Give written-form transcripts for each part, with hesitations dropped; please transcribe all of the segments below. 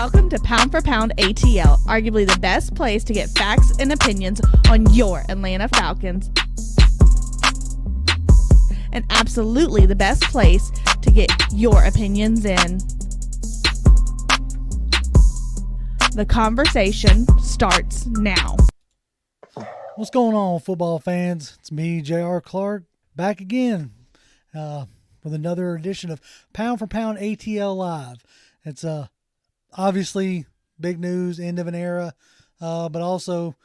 Welcome to Pound for Pound ATL, arguably the best place to get facts and opinions on your Atlanta Falcons. And absolutely the best place to get your opinions in. The conversation starts now. What's going on, football fans? It's me, J.R. Clark, back again with another edition of Pound for Pound ATL Live. It's obviously big news, end of an era, but also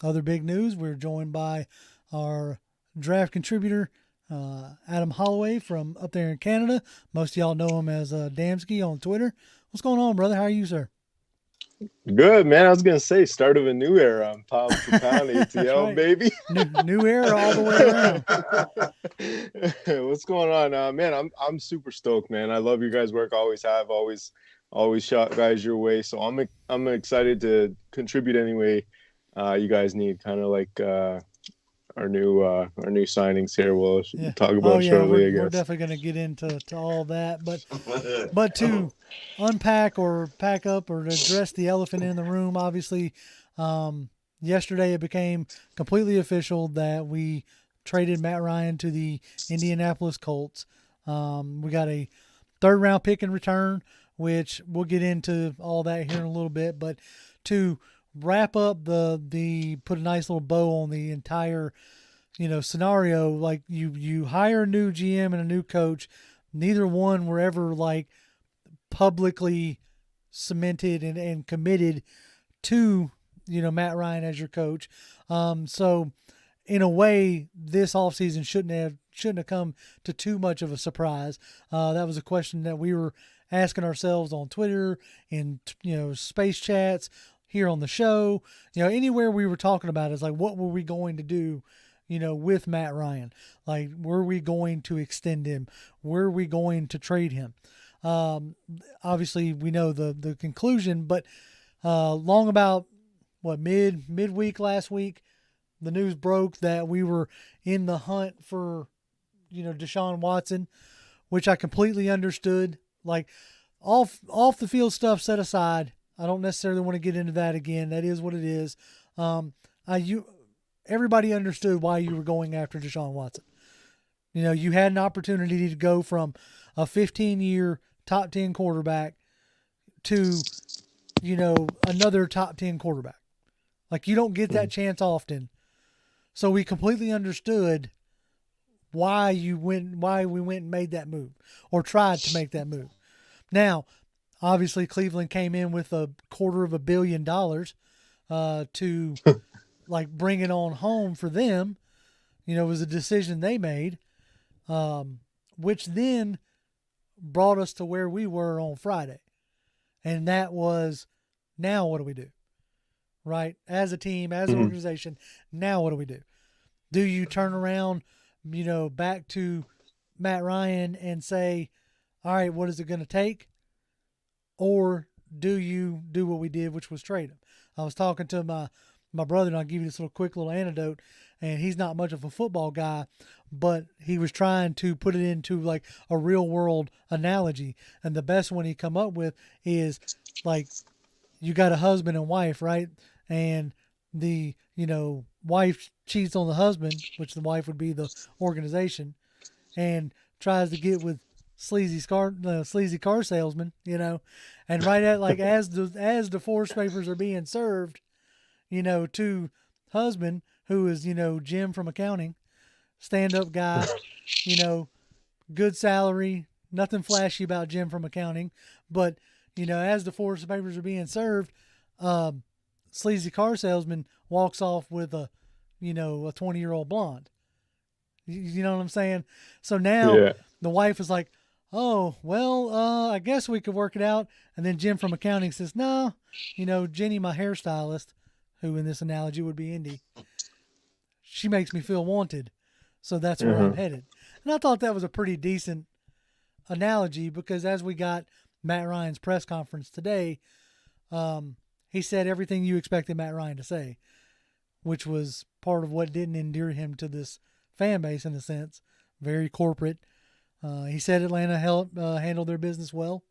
other big news. We're joined by our draft contributor, Adam Holloway from up there in Canada. Most of y'all know him as Damsky on Twitter. What's going on, brother? How are you, sir? Good, man. I was going to say, start of a new era on Pound for Pound ATL, right. Baby. New era all the way around. What's going on? Man, I'm super stoked, man. I love your guys' work. Always have, always shot guys your way. So I'm excited to contribute any way you guys need, kind of like our new signings here. We'll talk about shortly, I guess. We're definitely going to get into all that, but to unpack or pack up or address the elephant in the room, obviously, yesterday it became completely official that we traded Matt Ryan to the Indianapolis Colts. We got a third-round pick in return, which we'll get into all that here in a little bit, but to wrap up the put a nice little bow on the entire, scenario. Like you hire a new GM and a new coach. Neither one were ever like publicly cemented and committed to, Matt Ryan as your coach. So in a way, this offseason shouldn't have come to too much of a surprise. That was a question that we were asking ourselves on Twitter, in space chats, here on the show, anywhere we were talking about is like, what were we going to do, with Matt Ryan? Like, were we going to extend him? Were we going to trade him? Obviously we know the conclusion, but long about midweek last week, the news broke that we were in the hunt for, Deshaun Watson, which I completely understood. Like, off the field stuff set aside, I don't necessarily want to get into that again. That is what it is. Everybody understood why you were going after Deshaun Watson. You had an opportunity to go from a 15-year top 10 quarterback to, another top 10 quarterback. Like, you don't get that chance often. So we completely understood why we went and made that move, or tried to make that move. Now, obviously, Cleveland came in with $250 million to like bring it on home for them. It was a decision they made, which then brought us to where we were on Friday. And that was, now what do we do? Right? As a team, as an organization, now what do we do? Do you turn around, back to Matt Ryan and say, all right, what is it going to take? Or do you do what we did, which was trade him? I was talking to my brother, and I'll give you this quick little anecdote, and he's not much of a football guy, but he was trying to put it into like a real world analogy. And the best one he come up with is like, you got a husband and wife, right? And the, wife cheats on the husband, which the wife would be the organization, and tries to get with sleazy car salesman, and right at like as divorce papers are being served, to husband, who is, Jim from accounting, stand-up guy, good salary, nothing flashy about Jim from accounting, but, as divorce papers are being served, sleazy car salesman walks off with a 20-year-old blonde. You know what I'm saying? So now the wife is like, oh, well, I guess we could work it out. And then Jim from accounting says, no, Jenny, my hairstylist, who in this analogy would be Indy, she makes me feel wanted. So that's where I'm headed. And I thought that was a pretty decent analogy, because as we got Matt Ryan's press conference today, he said everything you expected Matt Ryan to say, which was part of what didn't endear him to this fan base in a sense. Very corporate. He said Atlanta handled their business well.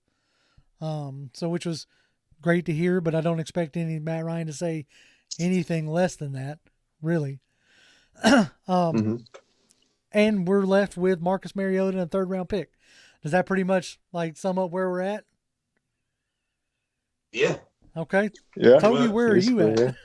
So which was great to hear, but I don't expect any Matt Ryan to say anything less than that, really. And we're left with Marcus Mariota and a third-round pick. Does that pretty much like sum up where we're at? Yeah. Okay. Yeah. Toby, where are you at?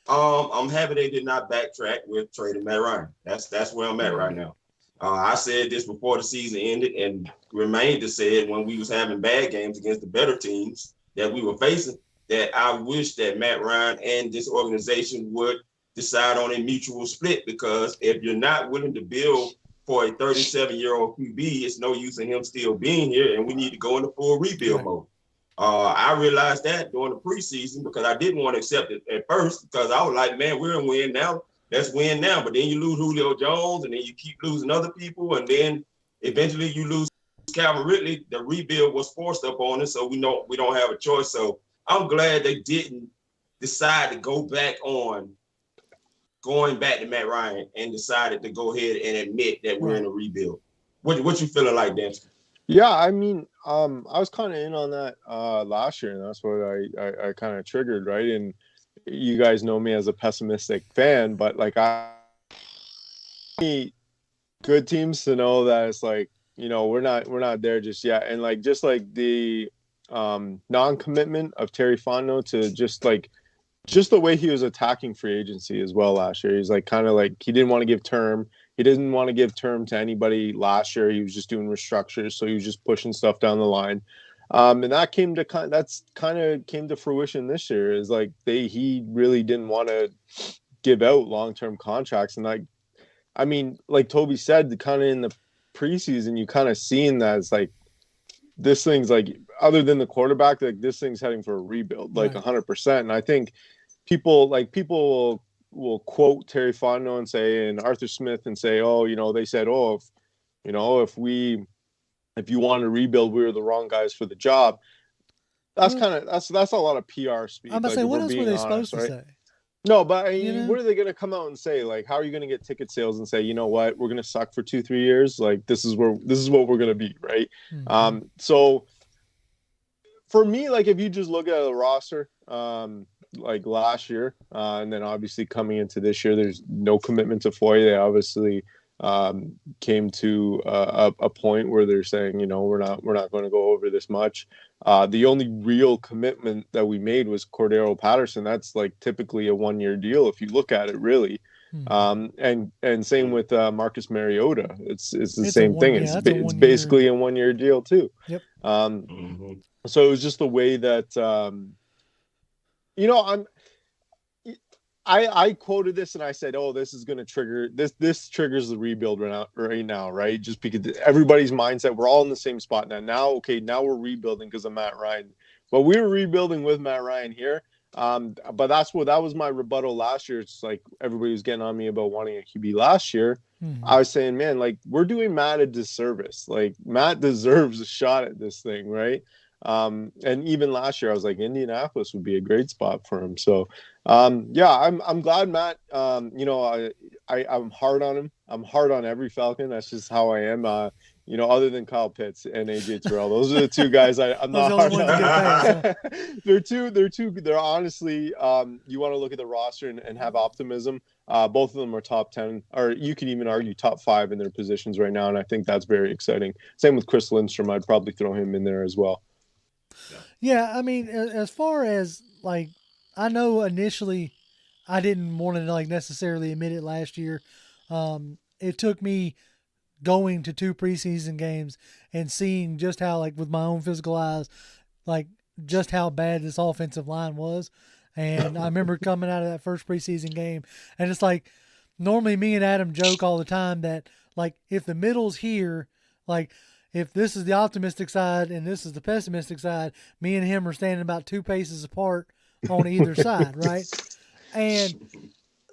I'm happy they did not backtrack with trading Matt Ryan. That's where I'm at right now. I said this before the season ended and remained to say it when we was having bad games against the better teams that we were facing, that I wish that Matt Ryan and this organization would decide on a mutual split, because if you're not willing to build for a 37-year-old QB, it's no use in him still being here, and we need to go into full rebuild mode. I realized that during the preseason because I didn't want to accept it at first because I was like, man, we're in win now. Let's win now. But then you lose Julio Jones, and then you keep losing other people, and then eventually you lose Calvin Ridley. The rebuild was forced up on us, so we know we don't have a choice. So I'm glad they didn't decide to going back to Matt Ryan and decided to go ahead and admit that we're in a rebuild. What you feeling like, Dan? Yeah, I mean, I was kind of in on that last year, and that's what I kind of triggered, right? And you guys know me as a pessimistic fan, but like I need good teams to know that it's like, you know, we're not there just yet. And like just like the non-commitment of Terry Fontenot to just the way he was attacking free agency as well last year. He's like kind of like he didn't want to give term. He didn't want to give term to anybody last year. He was just doing restructures, so he was just pushing stuff down the line. And that came to fruition this year. Is like he really didn't want to give out long-term contracts, and like, I mean, like Toby said, kind of in the preseason, you kind of seen that it's like this thing's like, other than the quarterback, like this thing's heading for a rebuild, like 100%. And I think people will quote Terry Fontenot and say, and Arthur Smith and say, oh, you know, they said, oh, if you want to rebuild, we were the wrong guys for the job. That's that's a lot of PR speak. I'm about to say, what else were they supposed to say? No, but I mean, what are they going to come out and say? Like, how are you going to get ticket sales and say, you know what, we're going to suck for 2-3 years? Like, this is what we're going to be, right? Mm-hmm. So for me, like, if you just look at the roster, like last year, and then obviously coming into this year, there's no commitment to Foye. They obviously came to a point where they're saying, you know, we're not going to go over this much. The only real commitment that we made was Cordero Patterson. That's like typically a 1-year deal if you look at it, really. Mm-hmm. And same with Marcus Mariota. It's the same thing. It's basically a 1-year deal too. Yep. So it was just the way that you know, I quoted this and I said, oh, this is going to trigger this triggers the rebuild right now, right? Just because everybody's mindset, we're all in the same spot now. Now we're rebuilding because of Matt Ryan. But we were rebuilding with Matt Ryan here. But that was my rebuttal last year. It's like everybody was getting on me about wanting a QB last year. Mm-hmm. I was saying, man, like we're doing Matt a disservice. Like Matt deserves a shot at this thing, right? And even last year, I was like, Indianapolis would be a great spot for him. So, yeah, I'm glad Matt. You know, I'm hard on him. I'm hard on every Falcon. That's just how I am. You know, other than Kyle Pitts and AJ Terrell, those are the two guys I'm not hard on. They're two. They're honestly, you want to look at the roster and have optimism. Both of them are top 10, or you could even argue top 5 in their positions right now, and I think that's very exciting. Same with Chris Lindstrom. I'd probably throw him in there as well. Yeah, I mean, as far as like, I know initially I didn't want to like necessarily admit it last year. It took me going to 2 preseason games and seeing just how, like, with my own physical eyes, like just how bad this offensive line was. And I remember coming out of that first preseason game, and it's like, normally me and Adam joke all the time that, like, if the middle's here, like, if this is the optimistic side and this is the pessimistic side, me and him are standing about 2 paces apart on either side, right? And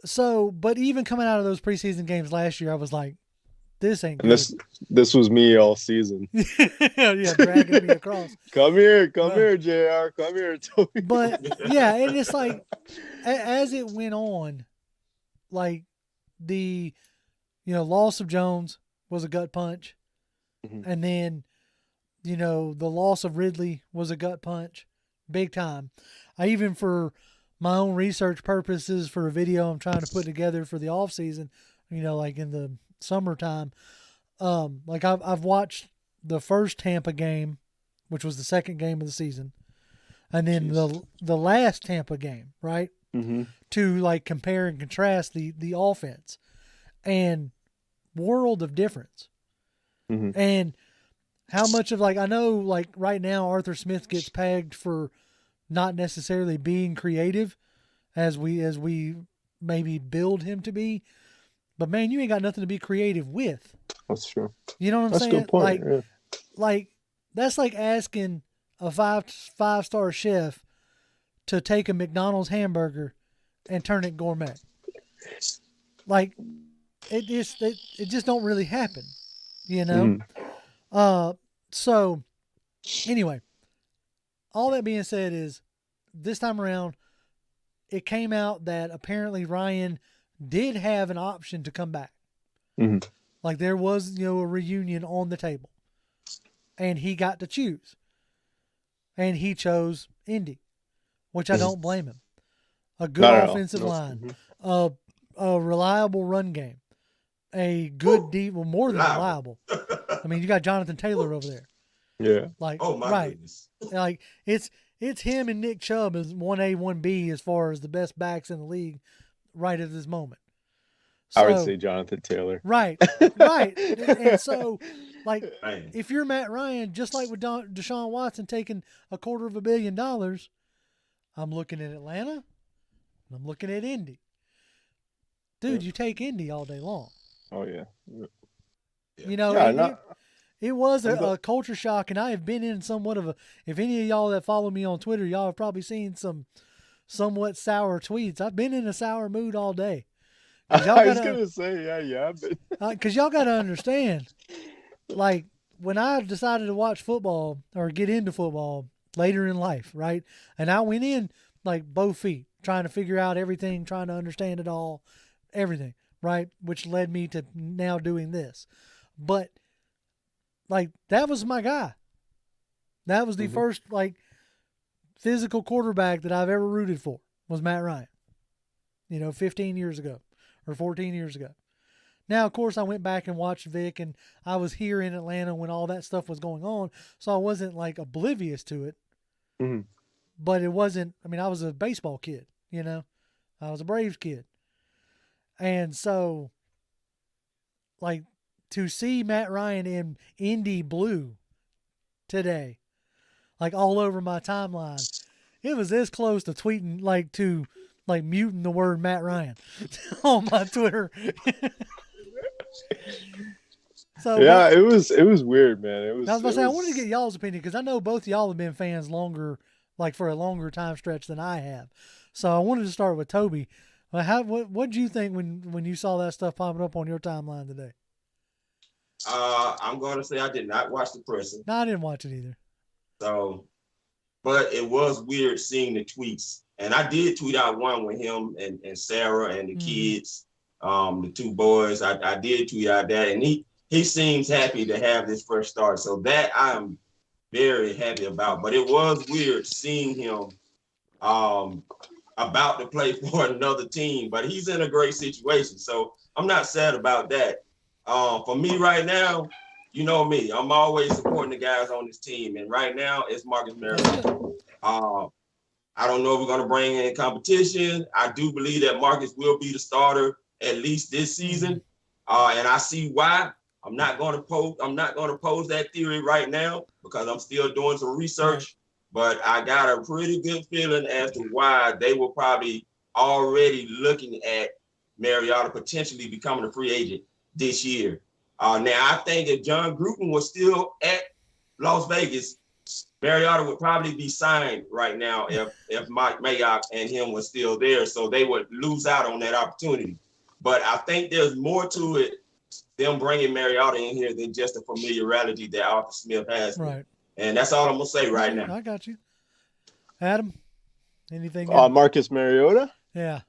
so, but even coming out of those preseason games last year, I was like, this ain't good. This was me all season. Yeah, dragging me across. Come here, JR. Come here, Toby. But, yeah, and it's like, as it went on, like, the, you know, loss of Jones was a gut punch. Mm-hmm. And then you know, the loss of Ridley was a gut punch, big time. I even, for my own research purposes, for a video I'm trying to put together for the off season, you know, like in the summertime, like I've watched the first Tampa game, which was the second game of the season, and then the last Tampa game, right? Mm-hmm. To like compare and contrast the offense, and world of difference. Mm-hmm. And how much of, like, I know, like, right now Arthur Smith gets pegged for not necessarily being creative as we maybe build him to be, but man, you ain't got nothing to be creative with. That's true. You know what I'm That's saying? a good point. Like, Yeah. like that's like asking a five-star chef to take a McDonald's hamburger and turn it gourmet. Like, it just don't really happen, you know? Mm-hmm. So anyway, all that being said is, this time around, it came out that apparently Ryan did have an option to come back. Mm-hmm. Like, there was, you know, a reunion on the table, and he got to choose, and he chose Indy, which I don't blame him. A good offensive line, a reliable run game, a good deep, well, more than reliable. I mean, you got Jonathan Taylor over there. Yeah. Like, Oh my right. goodness. Like, it's him and Nick Chubb as 1A, 1B as far as the best backs in the league right at this moment. So, I would say Jonathan Taylor. Right. And so, like, Man. if you're Matt Ryan, just like with Deshaun Watson taking $250 million, I'm looking at Atlanta, and I'm looking at Indy. Dude, you take Indy all day long. Oh, yeah. You know, Yeah, it was a culture shock, and I have been in somewhat of a, if any of y'all that follow me on Twitter, y'all have probably seen some somewhat sour tweets. I've been in a sour mood all day. I was going to say, yeah. Because y'all got to understand, like, when I decided to watch football or get into football later in life, right? And I went in, like, both feet, trying to figure out everything, trying to understand it all, everything, right? Which led me to now doing this. But, like, that was my guy. That was the first, like, physical quarterback that I've ever rooted for, was Matt Ryan. You know, 15 years ago or 14 years ago. Now, of course, I went back and watched Vic, and I was here in Atlanta when all that stuff was going on, so I wasn't, like, oblivious to it. Mm-hmm. But it wasn't, I mean, I was a baseball kid, you know. I was a Braves kid. And so, like, to see Matt Ryan in Indy blue today, like, all over my timeline, it was this close to tweeting, like, to, like, muting the word Matt Ryan on my Twitter. So yeah, it was weird, man. It was. I was about to say, I wanted to get y'all's opinion, because I know both y'all have been fans longer, like, for a longer time stretch than I have. So I wanted to start with Toby. What did you think when you saw that stuff popping up on your timeline today? I'm going to say I did not watch the presser. No, I didn't watch it either. So, but it was weird seeing the tweets. And I did tweet out one with him and Sarah and the kids, the two boys. I did tweet out that, and he seems happy to have this fresh start. So that I'm very happy about. But it was weird seeing him about to play for another team. But he's in a great situation. So I'm not sad about that. For me right now, you know me, I'm always supporting the guys on this team. And right now it's Marcus Mariota. I don't know if we're going to bring in competition. I do believe that Marcus will be the starter at least this season. And I see why. I'm not going to pose that theory right now because I'm still doing some research. But I got a pretty good feeling as to why they were probably already looking at Mariota potentially becoming a free agent this year. Now, I think if John Gruden was still at Las Vegas, Mariota would probably be signed right now if Mike Mayock and him was still there. So they would lose out on that opportunity. But I think there's more to it, them bringing Mariota in here, than just the familiarity that Arthur Smith has. Right. And that's all I'm going to say right now. I got you. Adam, anything? Marcus Mariota? Yeah.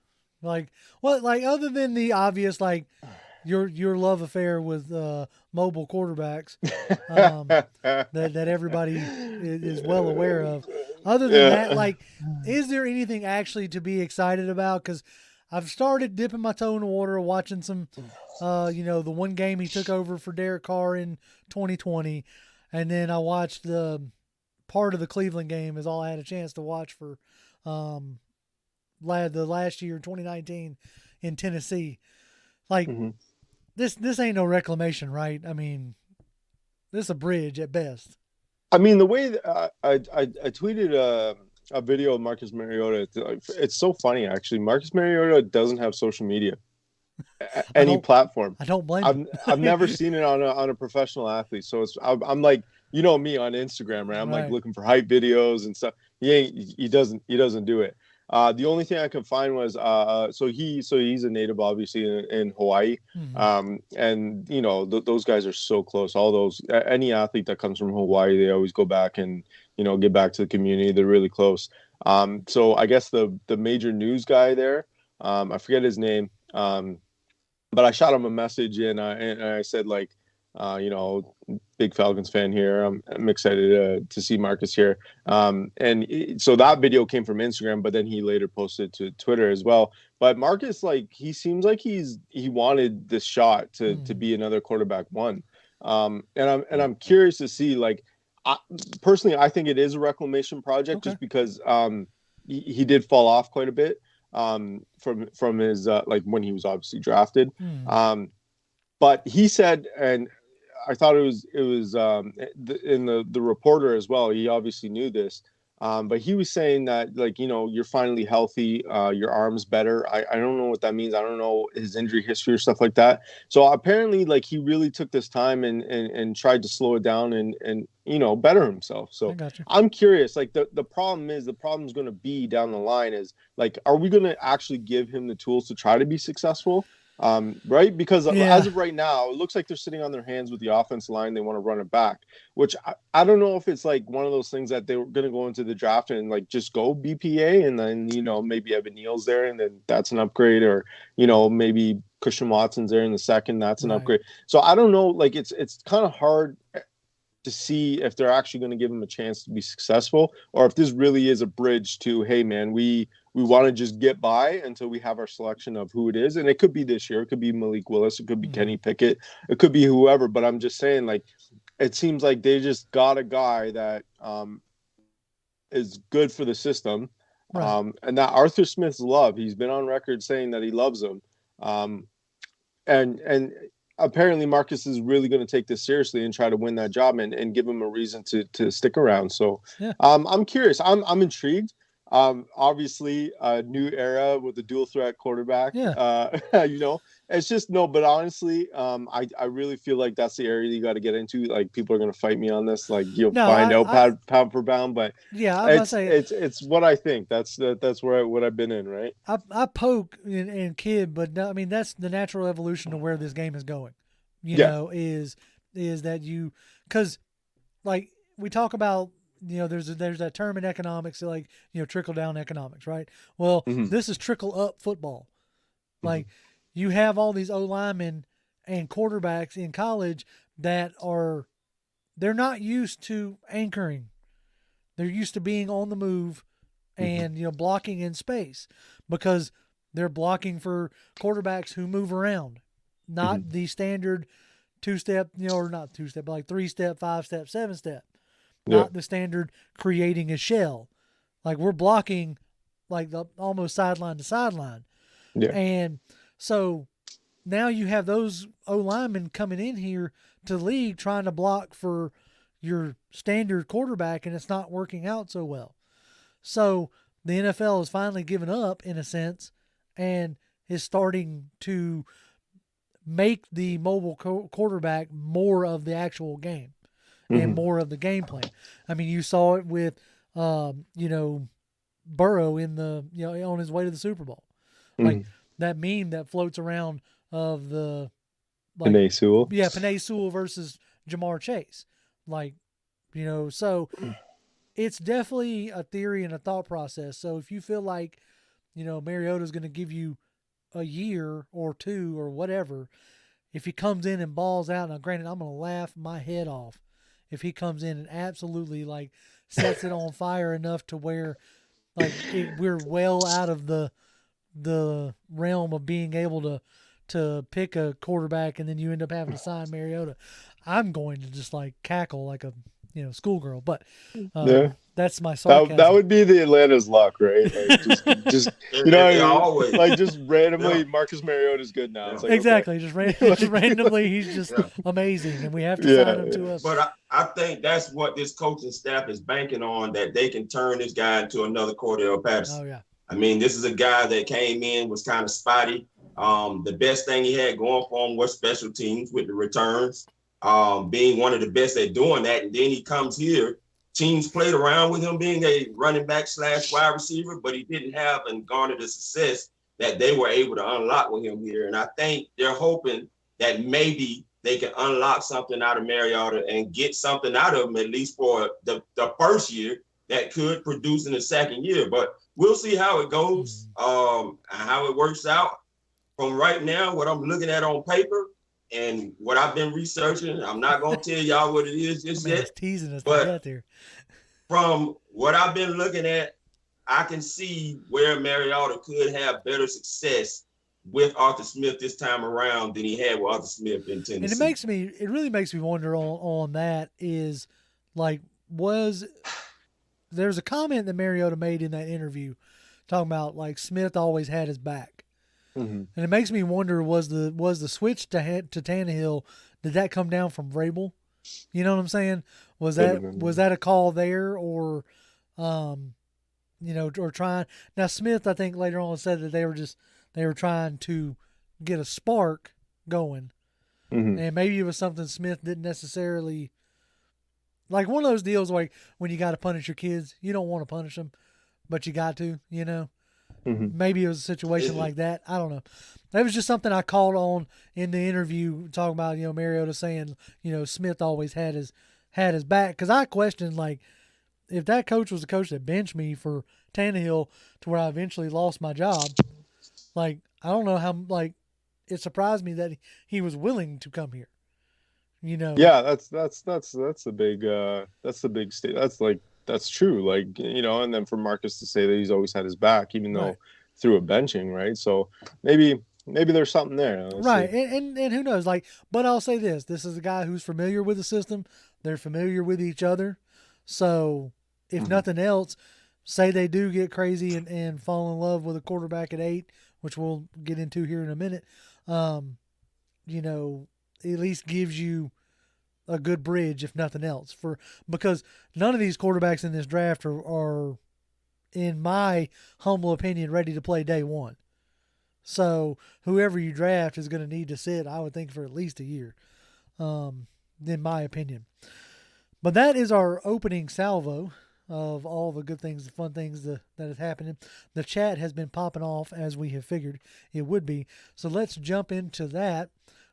Like, what, like, other than the obvious, like, your love affair with mobile quarterbacks that everybody is well aware of. Other than that, like, is there anything actually to be excited about? Because I've started dipping my toe in the water, watching some, the one game he took over for Derek Carr in 2020, and then I watched the part of the Cleveland game is all I had a chance to watch for the last year, 2019, in Tennessee. Like, this ain't no reclamation, right? I mean, this is a bridge at best. I mean, the way that I tweeted a video of Marcus Mariota, it's so funny, actually. Marcus Mariota doesn't have social media, any platform. I don't blame him. I've never seen it on a professional athlete. So I'm like, you know me on Instagram, right? I'm like looking for hype videos and stuff. He doesn't do it. The only thing I could find was so he's a native, obviously, in Hawaii, and those guys are so close. All those, any athlete that comes from Hawaii, they always go back and get back to the community. They're really close. So I guess the major news guy there, I forget his name, but I shot him a message and I said, like, big Falcons fan here. I'm excited to see Marcus here. So that video came from Instagram, but then he later posted to Twitter as well. But Marcus, like, he seems like he wanted this shot to be another quarterback one. And I'm curious to see, like, personally, I think it is a reclamation project just because he did fall off quite a bit from his like when he was obviously drafted. But he said, and I thought it was in the reporter as well. He obviously knew this, but he was saying that, like, you're finally healthy, your arm's better. I don't know what that means. I don't know his injury history or stuff like that. So apparently, like, he really took this time and tried to slow it down and better himself. So I'm curious. Like, the problem's going to be down the line is, like, are we going to actually give him the tools to try to be successful? Right? Because as of right now, it looks like they're sitting on their hands with the offensive line. They want to run it back, which I don't know if it's like one of those things that they were going to go into the draft and, like, just go BPA and then, maybe Evan Neal's there and then that's an upgrade, or, maybe Deshaun Watson's there in the second. That's an upgrade. So I don't know. Like, it's kind of hard to see if they're actually going to give him a chance to be successful, or if this really is a bridge to, hey, man, we want to just get by until we have our selection of who it is. And it could be this year. It could be Malik Willis. It could be Kenny Pickett. It could be whoever. But I'm just saying, like, it seems like they just got a guy that is good for the system. And that Arthur Smith's love. He's been on record saying that he loves him. And apparently Marcus is really going to take this seriously and try to win that job and give him a reason to stick around. So I'm curious. I'm intrigued. Obviously a new era with the dual threat quarterback. It's just but honestly, I really feel like that's the area you got to get into. Like, people are going to fight me on this. Like, you'll find out pound for pound, but it's what I think. That's what I've been in, right? I poke and kid, but no, I mean, that's the natural evolution of where this game is going. Is that because, like, we talk about, there's that term in economics, like, trickle down economics, right? Well, this is trickle up football. Like, you have all these O linemen and quarterbacks in college that they're not used to anchoring. They're used to being on the move and, blocking in space, because they're blocking for quarterbacks who move around, not the standard 2-step, or not 2-step, but like 3-step, 5-step, 7-step. Not the standard creating a shell. Like, we're blocking like almost sideline to sideline. And so now you have those O linemen coming in here to the league trying to block for your standard quarterback, and it's not working out so well. So the NFL has finally given up, in a sense, and is starting to make the mobile quarterback more of the actual game. And more of the game plan. I mean, you saw it with, Burrow in the, on his way to the Super Bowl. Like, that meme that floats around of the, like, Penei Sewell. Yeah, Penei Sewell versus Jamar Chase. Like, so it's definitely a theory and a thought process. So if you feel like, Mariota's going to give you a year or two or whatever, if he comes in and balls out, now granted, I'm going to laugh my head off if he comes in and absolutely like sets it on fire enough to where like we're well out of the realm of being able to pick a quarterback and then you end up having to sign Mariota. I'm going to just like cackle like a schoolgirl, but that's my sarcasm. That would be the Atlanta's luck, right? Like just always like just randomly Marcus Mariota's good now. It's like, exactly, okay. just randomly he's just amazing, and we have to sign him to us. But I think that's what this coaching staff is banking on, that they can turn this guy into another Cordell Patterson. Oh yeah. I mean, this is a guy that came in, was kind of spotty. The best thing he had going for him was special teams with the returns, being one of the best at doing that. And then he comes here. Teams played around with him being a running back / wide receiver, but he didn't have and garnered the success that they were able to unlock with him here. And I think they're hoping that maybe they can unlock something out of Mariota and get something out of him, at least for the first year, that could produce in the second year. But we'll see how it goes, and how it works out. From right now, what I'm looking at on paper and what I've been researching, I'm not going to tell y'all what it is just yet. It's teasing us but to get there. From what I've been looking at, I can see where Mariota could have better success with Arthur Smith this time around than he had with Arthur Smith in Tennessee. And it really makes me wonder on that is like, there's a comment that Mariota made in that interview talking about like Smith always had his back. Mm-hmm. And it makes me wonder, was the switch to Tannehill, did that come down from Vrabel? You know what I'm saying? Was that a call there, or or trying? Now Smith, I think later on said that they were trying to get a spark going, and maybe it was something Smith didn't necessarily like. One of those deals like when you got to punish your kids, you don't want to punish them, but you got to, Maybe it was a situation like that. I don't know. That was just something I called on in the interview, talking about Mariota saying Smith always had his back, because I questioned like if that coach was the coach that benched me for Tannehill to where I eventually lost my job. Like I don't know how it surprised me that he was willing to come here. Yeah, that's the big state. That's true. Like, and then for Marcus to say that he's always had his back, even though through a benching, right? So maybe there's something there. Right. And who knows? Like, but I'll say this is a guy who's familiar with the system. They're familiar with each other. So if nothing else, say they do get crazy and fall in love with a quarterback at 8, which we'll get into here in a minute, at least gives you a good bridge, if nothing else, because none of these quarterbacks in this draft are, in my humble opinion, ready to play day one. So whoever you draft is going to need to sit, I would think, for at least a year, in my opinion. But that is our opening salvo of all the good things, the fun things that is happening. The chat has been popping off as we have figured it would be. So let's jump into that.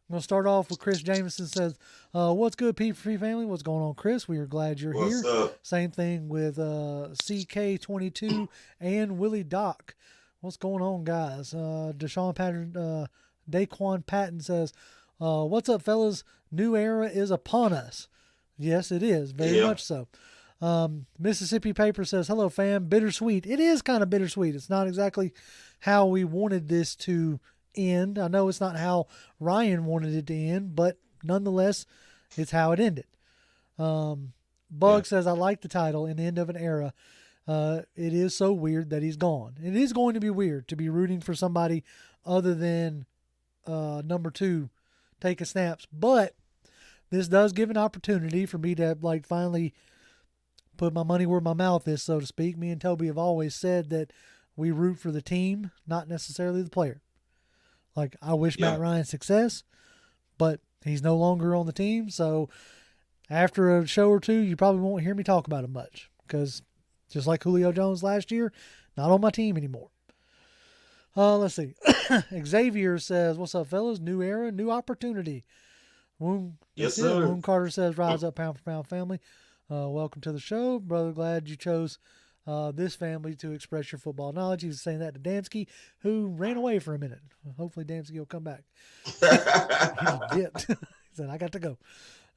I'm going to start off with Chris Jameson says, what's good, P3 family? What's going on, Chris? We are glad you're here. Up? Same thing with CK22 and Willie Doc. What's going on, guys? Daquan Patton says, what's up, fellas? New era is upon us. Yes, it is. Very much so. Mississippi Paper says, hello, fam. Bittersweet. It is kind of bittersweet. It's not exactly how we wanted this to end. I know it's not how Ryan wanted it to end, but nonetheless, it's how it ended. Bug says, I like the title, In the End of an Era. It is so weird that he's gone. It is going to be weird to be rooting for somebody other than number 2 taking snaps, but this does give an opportunity for me to finally put my money where my mouth is, so to speak. Me and Toby have always said that we root for the team, not necessarily the player. I wish Matt Ryan success, but he's no longer on the team. So after a show or two, you probably won't hear me talk about him much, because just like Julio Jones last year, not on my team anymore. Let's see. Xavier says, what's up, fellas? New era, new opportunity. Yes, sir. Woon Carter says, rise up, pound for pound family. Welcome to the show. Brother, glad you chose this family to express your football knowledge. He was saying that to Damsky, who ran away for a minute. Hopefully Damsky will come back. He just dipped. He said, I got to go.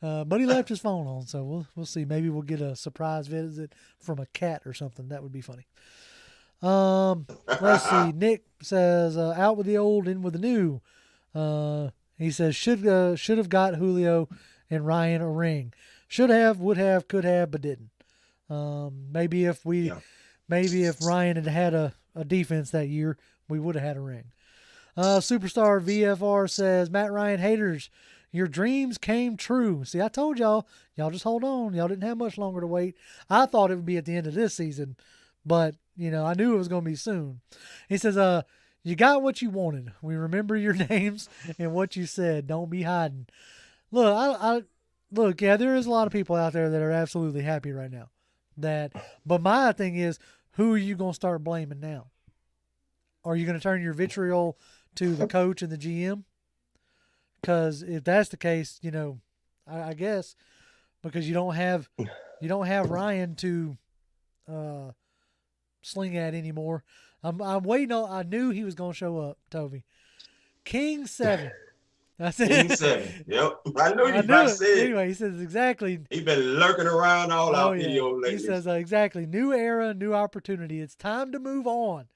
But he left his phone on, so we'll see. Maybe we'll get a surprise visit from a cat or something. That would be funny. Let's see. Nick says, out with the old, in with the new. He says, should have got Julio and Ryan a ring. Should have, would have, could have, but didn't. Maybe if Ryan had had a defense that year, we would have had a ring. Superstar VFR says, Matt Ryan haters, your dreams came true. See, I told y'all just hold on. Y'all didn't have much longer to wait. I thought it would be at the end of this season, but I knew it was going to be soon. He says, you got what you wanted. We remember your names and what you said. Don't be hiding. Look, look, yeah, there is a lot of people out there that are absolutely happy right now. But my thing is, who are you going to start blaming now? Are you going to turn your vitriol to the coach and the GM? Because if that's the case, I guess because you don't have Ryan to sling at anymore. I'm waiting on. I knew he was going to show up, Toby. King 7. That's it. King 7. Yep. I knew you about to say it. Anyway, he says exactly. He's been lurking around all our video lately. He says exactly. New era, new opportunity. It's time to move on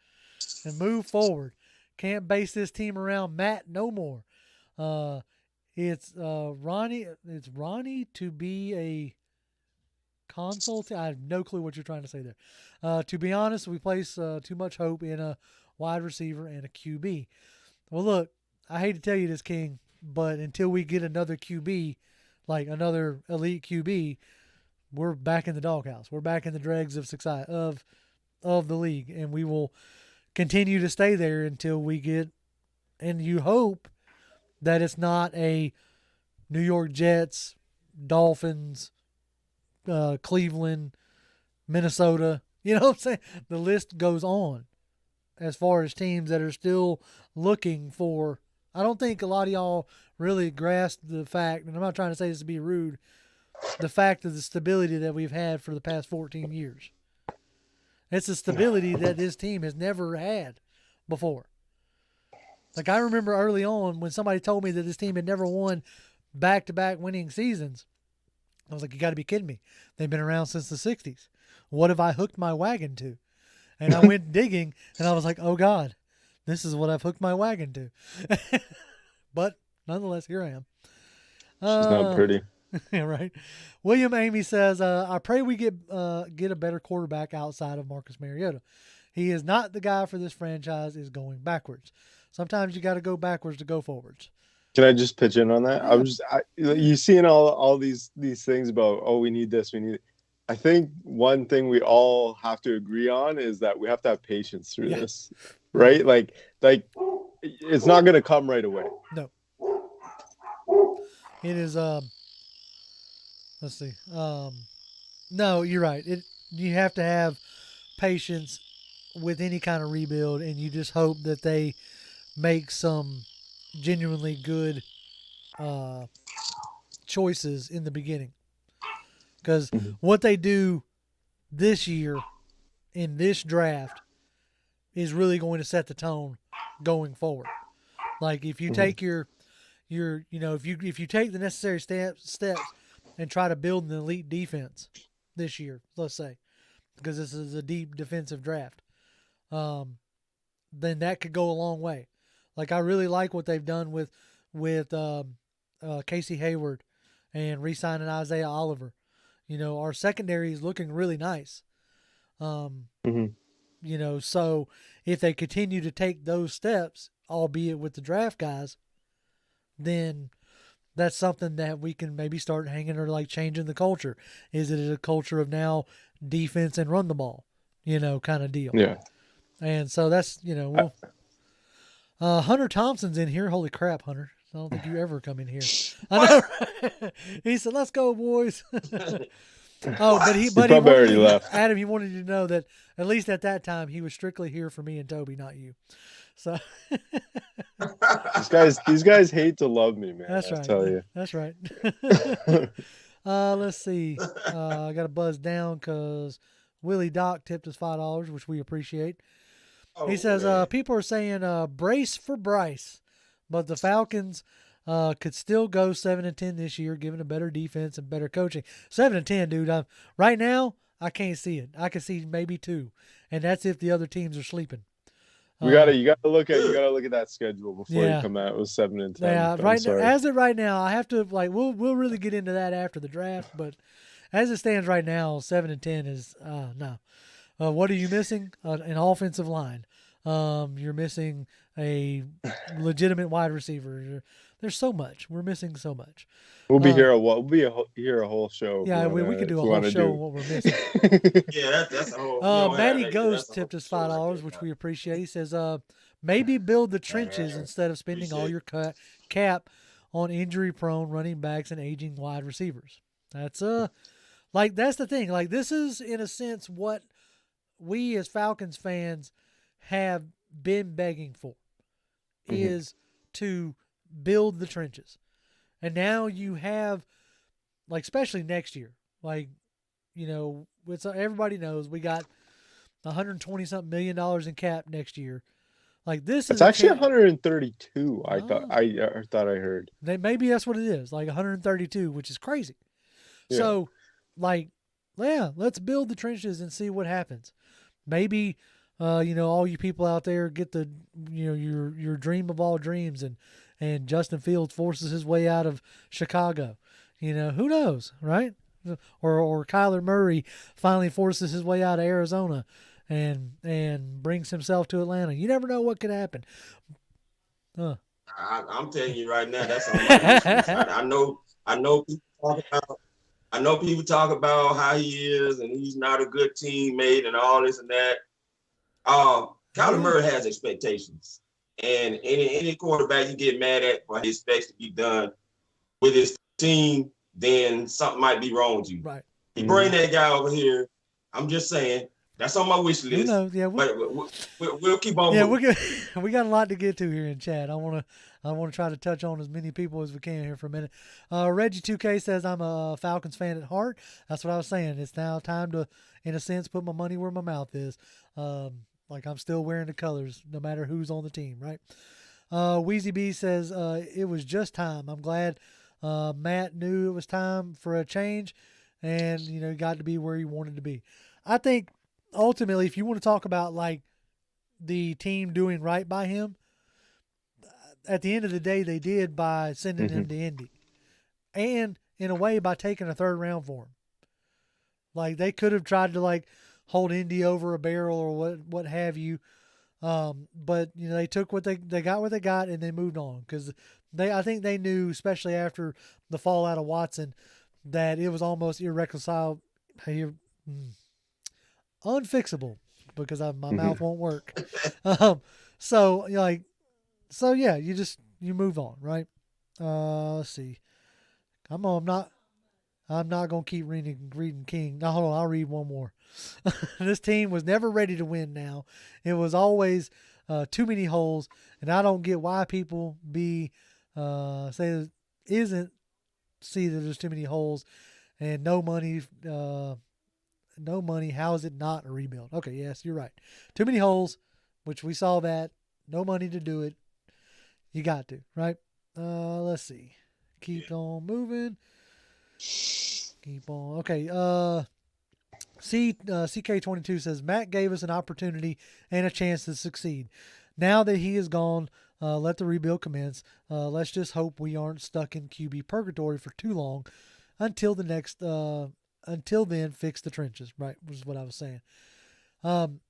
and move forward. Can't base this team around Matt no more. It's Ronnie to be a consultant. I have no clue what you're trying to say there. To be honest, we place too much hope in a wide receiver and a QB. Well, look, I hate to tell you this, King, but until we get another QB, like another elite QB, we're back in the doghouse. We're back in the dregs of success of the league, and we will continue to stay there until we get. And you hope that it's not a New York Jets, Dolphins, Cleveland, Minnesota. You know what I'm saying? The list goes on as far as teams that are still looking for. I don't think a lot of y'all really grasp the fact, and I'm not trying to say this to be rude, the fact of the stability that we've had for the past 14 years. It's a stability that this team has never had before. Like, I remember early on when somebody told me that this team had never won back-to-back winning seasons. I was like, you got to be kidding me. They've been around since the 60s. What have I hooked my wagon to? And I went digging, and I was like, oh, God, this is what I've hooked my wagon to. But nonetheless, here I am. She's not pretty. Yeah, right. William Amy says, I pray we get a better quarterback outside of Marcus Mariota. He is not the guy for this franchise, is going backwards. Sometimes you got to go backwards to go forwards. Can I just pitch in on that? You seeing all these things about, we need this, we need. I think one thing we all have to agree on is that we have to have patience through this, right? Like it's not going to come right away. No. It is. Let's see. No, you're right. You have to have patience with any kind of rebuild, and you just hope that they make some genuinely good choices in the beginning. Because what they do this year in this draft is really going to set the tone going forward. Like if you take if you take the necessary steps and try to build an elite defense this year, let's say, because this is a deep defensive draft, then that could go a long way. Like I really like what they've done with Casey Hayward and re-signing Isaiah Oliver. Our secondary is looking really nice. So if they continue to take those steps, albeit with the draft guys, then that's something that we can maybe start hanging or like changing the culture. Is it a culture of now defense and run the ball, kind of deal? Yeah. And so that's, Hunter Thompson's in here. Holy crap, Hunter. I don't think you ever come in here. I know. Right? He said, let's go, boys. But he already left. Adam, he wanted you to know that at least at that time, he was strictly here for me and Toby, not you. So these guys hate to love me, man. That's right. I tell you. That's right. Let's see. I got to buzz down because Willie Doc tipped us $5, which we appreciate. Oh, He says, man. people are saying brace for Bryce, but the Falcons could still go 7-10 this year, given a better defense and better coaching. 7-10, dude. Right now, I can't see it. I can see maybe 2, and that's if the other teams are sleeping. You gotta look at that schedule before you come out with 7-10. Yeah, right now, I have to we'll really get into that after the draft, but as it stands right now, 7-10 is no. What are you missing? An offensive line. You're missing a legitimate wide receiver. There's so much. We're missing so much. We'll be here a whole show. Yeah, we could do a whole show on what we're missing. Yeah, that's a whole. Matty Ghost tipped us $5, which we appreciate. He says, maybe build the trenches instead of spending all your cap on injury-prone running backs and aging wide receivers. That's that's the thing. Like, this is in a sense what we as Falcons fans have been begging for, is to build the trenches. And now you have, especially next year, everybody knows we got $120-something million in cap next year. It's actually 132. I thought I heard. Maybe that's what it is, 132, which is crazy. Yeah. So, let's build the trenches and see what happens. Maybe, all you people out there get the, your dream of all dreams, and Justin Fields forces his way out of Chicago. Who knows, right? Or Kyler Murray finally forces his way out of Arizona and brings himself to Atlanta. You never know what could happen. I'm telling you right now, that's on my list. I know people talk about how he is and he's not a good teammate and all this and that. Kyler Murray has expectations, and any quarterback you get mad at for he expects to be done with his team, then something might be wrong with you. Right. You bring that guy over here. I'm just saying that's on my wish list. But we'll keep on. Yeah, we got a lot to get to here in chat. I want to try to touch on as many people as we can here for a minute. Reggie 2K says I'm a Falcons fan at heart. That's what I was saying. It's now time to, in a sense, put my money where my mouth is. I'm still wearing the colors, no matter who's on the team, right? Wheezy B says it was just time. I'm glad Matt knew it was time for a change, and got to be where he wanted to be. I think ultimately, if you want to talk about the team doing right by him, at the end of the day, they did by sending him to Indy, and in a way by taking a 3rd round for him. They could have tried to hold Indy over a barrel or what have you, but they took what they got what they got, and they moved on because I think they knew, especially after the fallout of Watson, that it was almost irreconcilable. Unfixable, because my mouth won't work. So you move on, right? Let's see. I'm not gonna keep reading King. No, hold on, I'll read one more. This team was never ready to win. Now it was always too many holes, and I don't get why people see that there's too many holes and no money. No money. How is it not a rebuild? Okay, yes, you're right. Too many holes, which we saw that. No money to do it. You got to, right? Let's see. Keep on moving. Keep on. Okay. CK22 says Matt gave us an opportunity and a chance to succeed. Now that he is gone, let the rebuild commence. Let's just hope we aren't stuck in QB purgatory for too long until then, fix the trenches, right, was what I was saying. I'm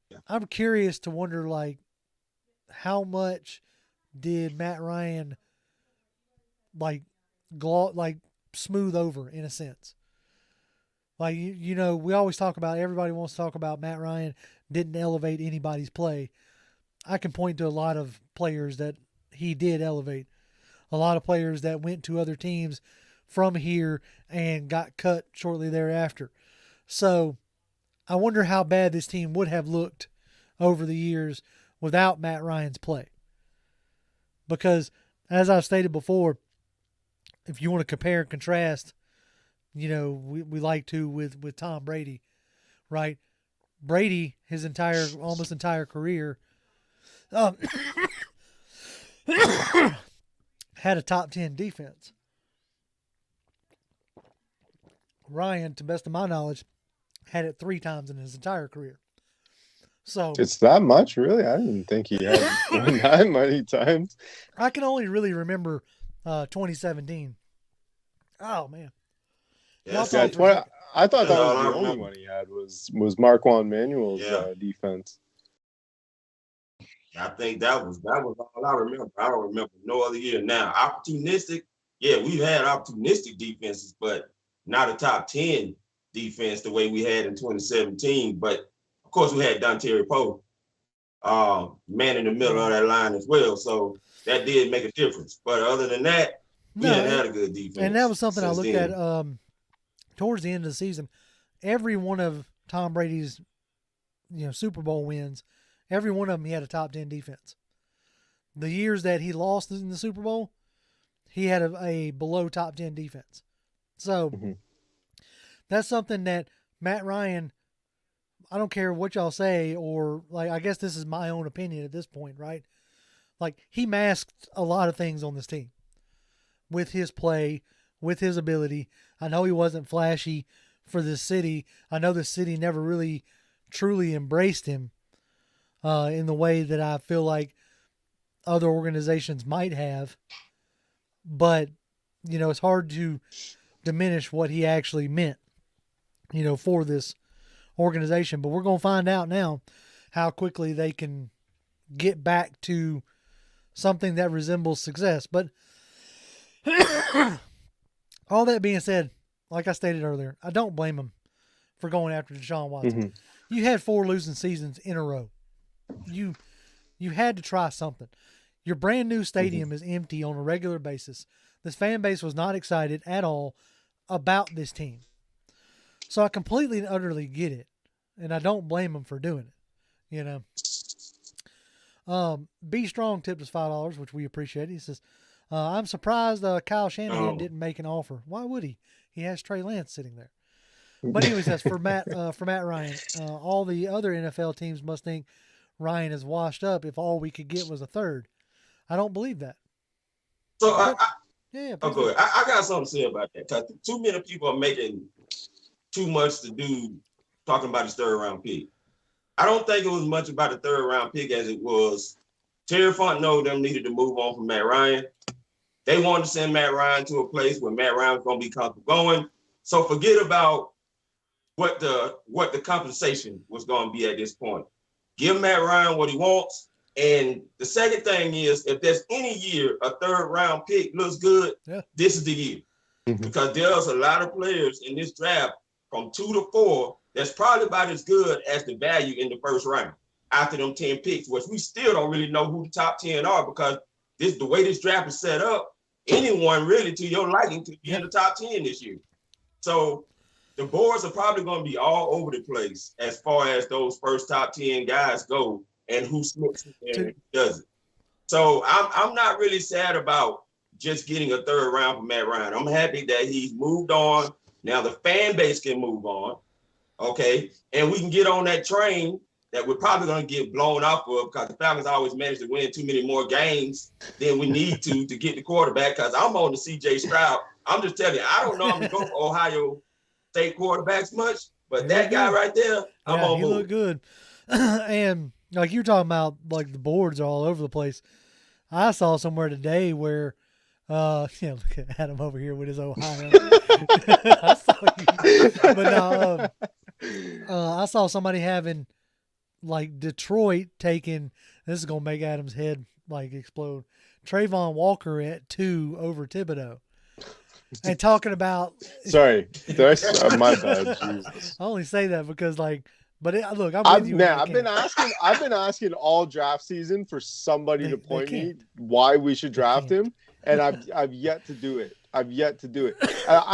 curious to wonder, how much did Matt Ryan, smooth over, in a sense? We always talk about, everybody wants to talk about Matt Ryan didn't elevate anybody's play. I can point to a lot of players that he did elevate. A lot of players that went to other teams from here and got cut shortly thereafter. So I wonder how bad this team would have looked over the years without Matt Ryan's play. Because as I've stated before, if you want to compare and contrast, we like to with Tom Brady, right? Brady, his almost entire career, had a top 10 defense. Ryan, to the best of my knowledge, had it 3 times in his entire career. So it's that much, really? I didn't think he had won that many times. I can only really remember 2017. Oh man. Yeah, I thought that was the only one he had was Marquand Manuel's defense. I think that was all I remember. I don't remember no other year. Now, opportunistic, yeah, we've had opportunistic defenses, but not a top 10 defense the way we had in 2017. But of course, we had Dontarie Poe, man in the middle of that line as well. So that did make a difference. But other than that, we hadn't had a good defense. And that was something I looked at towards the end of the season. Every one of Tom Brady's, Super Bowl wins, every one of them he had a top 10 defense. The years that he lost in the Super Bowl, he had a below top 10 defense. So that's something that Matt Ryan, I don't care what y'all say, or I guess this is my own opinion at this point, right? He masked a lot of things on this team with his play, with his ability. I know he wasn't flashy for this city. I know the city never really truly embraced him in the way that I feel like other organizations might have. But, it's hard to diminish what he actually meant, for this organization. But we're going to find out now how quickly they can get back to something that resembles success. But all that being said, like I stated earlier, I don't blame him for going after Deshaun Watson. You had 4 losing seasons in a row. You had to try something. Your brand new stadium is empty on a regular basis. This fan base was not excited at all about this team. So I completely and utterly get it. And I don't blame him for doing it. Be Strong tipped us $5, which we appreciate. He says, I'm surprised Kyle Shanahan didn't make an offer. Why would he? He has Trey Lance sitting there. But anyways, that's for Matt Ryan. All the other NFL teams must think Ryan is washed up if all we could get was a third. I don't believe that. So go ahead. I got something to say about that, because too many people are making too much to do talking about his 3rd round pick. I don't think it was much about the 3rd round pick as it was Terry Fontenot them needed to move on from Matt Ryan. They wanted to send Matt Ryan to a place where Matt Ryan was going to be comfortable going. So forget about what the compensation was going to be at this point. Give Matt Ryan what he wants. And the second thing is, if there's any year a 3rd round pick looks good, this is the year. Because there's a lot of players in this draft from 2 to 4 that's probably about as good as the value in the 1st round after them 10 picks, which we still don't really know who the top 10 are, because the way this draft is set up, anyone really to your liking could be in the top 10 this year. So the boards are probably going to be all over the place as far as those first top 10 guys go and who slips and who doesn't. So I'm not really sad about just getting a 3rd round for Matt Ryan. I'm happy that he's moved on. Now the fan base can move on, okay? And we can get on that train that we're probably going to get blown off of, because the Falcons always manage to win too many more games than we need to get the quarterback, because I'm on the C.J. Stroud. I'm just telling you, I don't know if I'm going to go for Ohio State quarterbacks much, but that guy right there, I'm on board. He looked good. And like you're talking about, like the boards are all over the place. I saw somewhere today where, look at Adam over here with his Ohio. I saw you. But I saw somebody having, like, Detroit taking, this is going to make Adam's head, like, explode, Trayvon Walker at 2 over Thibodeau. And talking about... Sorry. My bad. Jesus. I only say that because, like... But look, I'm with you. Man, I've been asking all draft season for somebody to point me why we should draft him, and I've yet to do it. I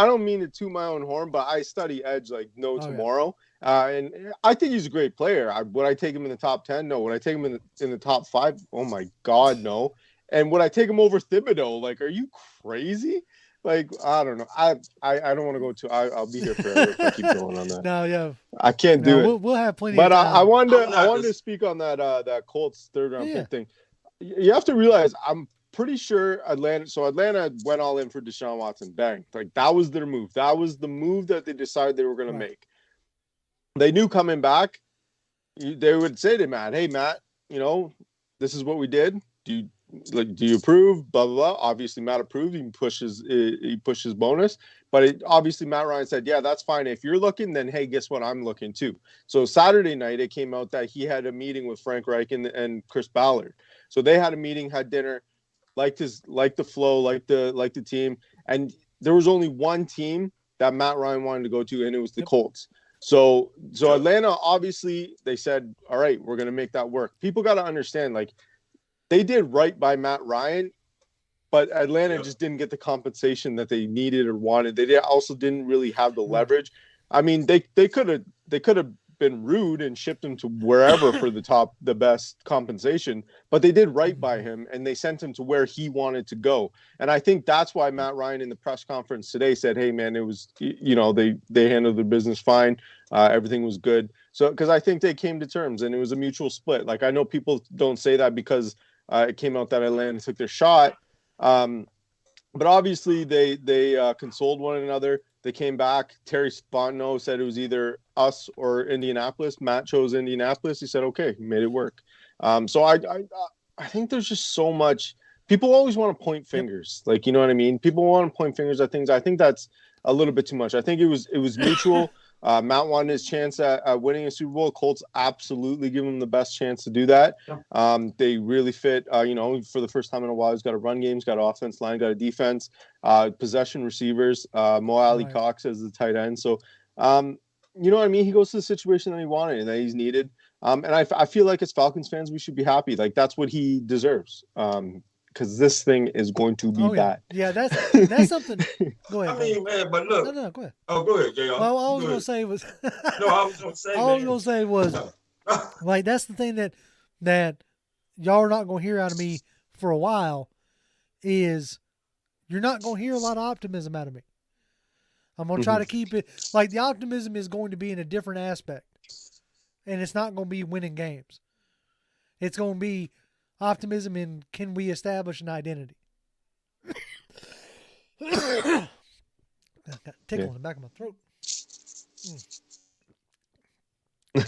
don't mean to toot my own horn, but I study edge like no tomorrow, and I think he's a great player. Would I take him in the top 10? No. Would I take him in the top 5? Oh my God, no. And would I take him over Thibodeau? Like, are you crazy? like I don't know. I don't want to go too. I'll be here forever if I keep going on that. No, yeah. I can't do it. We'll have plenty But of time. I wanted to speak on that Colts third round pick thing. You have to realize I'm pretty sure Atlanta went all in for Deshaun Watson. Bang. Like that was their move. That was the move that they decided they were going to make. They knew coming back, they would say to Matt, "Hey Matt, this is what we did. Do you approve?" Blah blah blah. Obviously, Matt approved. He pushed his bonus, but obviously Matt Ryan said, "Yeah, that's fine. If you're looking, then hey, guess what? I'm looking too." So Saturday night, it came out that he had a meeting with Frank Reich and Chris Ballard. So they had a meeting, had dinner, liked the flow, liked the team, and there was only one team that Matt Ryan wanted to go to, and it was the Colts. So Atlanta, obviously, they said, all right, we're going to make that work. People got to understand, like, they did right by Matt Ryan, but Atlanta just didn't get the compensation that they needed or wanted. They also didn't really have the leverage. I mean, they could have been rude and shipped him to wherever for the best compensation, but they did right by him and they sent him to where he wanted to go. And I think that's why Matt Ryan in the press conference today said, "Hey man, it was, they handled their business fine. Everything was good." So, because I think they came to terms and it was a mutual split. Like I know people don't say that because it came out that Atlanta took their shot. But obviously they consoled one another. They came back. Terry Fontenot said it was either us or Indianapolis. Matt chose Indianapolis. He said, okay, he made it work. So I think there's just so much. People always want to point fingers. Like, you know what I mean? People want to point fingers at things. I think that's a little bit too much. I think it was mutual. Matt wanted his chance at winning a Super Bowl. Colts absolutely give him the best chance to do that. They really fit, for the first time in a while, he's got a run game, he's got an offense line, got a defense, possession receivers, Mo Alley Cox as the tight end. So, you know what I mean? He goes to the situation that he wanted and that he's needed. And I feel like as Falcons fans, we should be happy. Like that's what he deserves. Because this thing is going to be bad. Yeah, that's something. Go ahead. I mean, man, but look. No, go ahead. Oh, go ahead, JR. Well, all I was going to say was. Like, that's the thing that y'all are not going to hear out of me for a while is you're not going to hear a lot of optimism out of me. I'm going to try to keep it. Like, the optimism is going to be in a different aspect. And it's not going to be winning games. It's going to be optimism in can we establish an identity? I got a tickle in the back of my throat.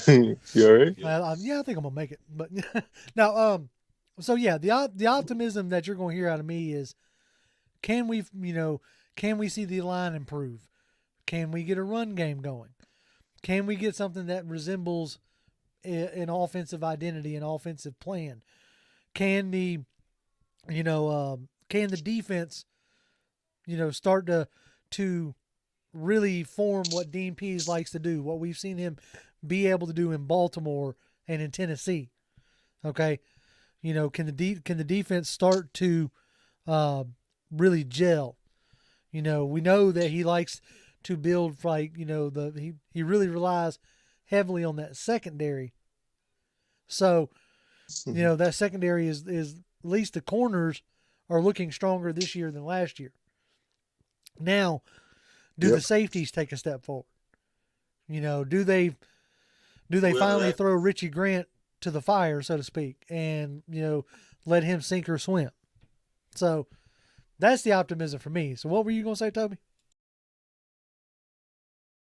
You all right? Yeah, I think I'm gonna make it. But now, so yeah, the optimism that you're gonna hear out of me is, can we see the line improve? Can we get a run game going? Can we get something that resembles an offensive identity, an offensive plan? Can the defense, start to really form what Dean Pease likes to do, what we've seen him be able to do in Baltimore and in Tennessee? Okay, can the defense start to really gel? We know that he likes to build he really relies heavily on that secondary. So, that secondary is at least the corners are looking stronger this year than last year. Now, do the safeties take a step forward? Do they finally throw Richie Grant to the fire, so to speak, and let him sink or swim? So that's the optimism for me. So what were you gonna say, Toby?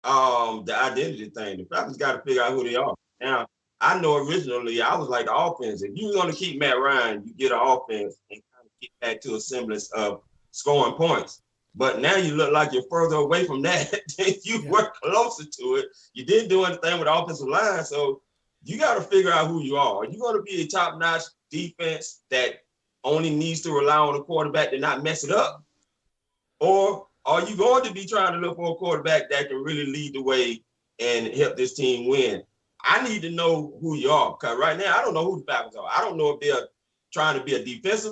The identity thing. The Falcons got to figure out who they are. Now, I know originally I was like the offense. If you're going to keep Matt Ryan, you get an offense and kind of get back to a semblance of scoring points. But now you look like you're further away from that than you were closer to it. You didn't do anything with the offensive line, so you got to figure out who you are. Are you going to be a top-notch defense that only needs to rely on a quarterback to not mess it up? Or are you going to be trying to look for a quarterback that can really lead the way and help this team win? I need to know who you are, because right now I don't know who the Falcons are. I don't know if they're trying to be a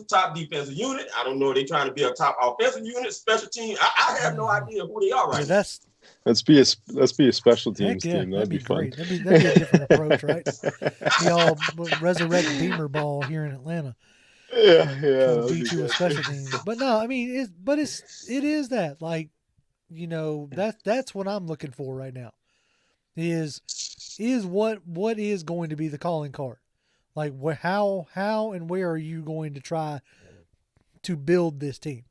top defensive unit. I don't know if they're trying to be a top offensive unit, special team. I have no idea who they are right now. Let's be a special teams team. That'd be fun. Great. That'd be a different approach, right? We all resurrect Beamer ball here in Atlanta. Yeah, trying that'll to be beat you with good. special teams. But no, I mean, it is that, like, you know, that's what I'm looking for right now. Is what is going to be the calling card? Like, how and where are you going to try to build this team?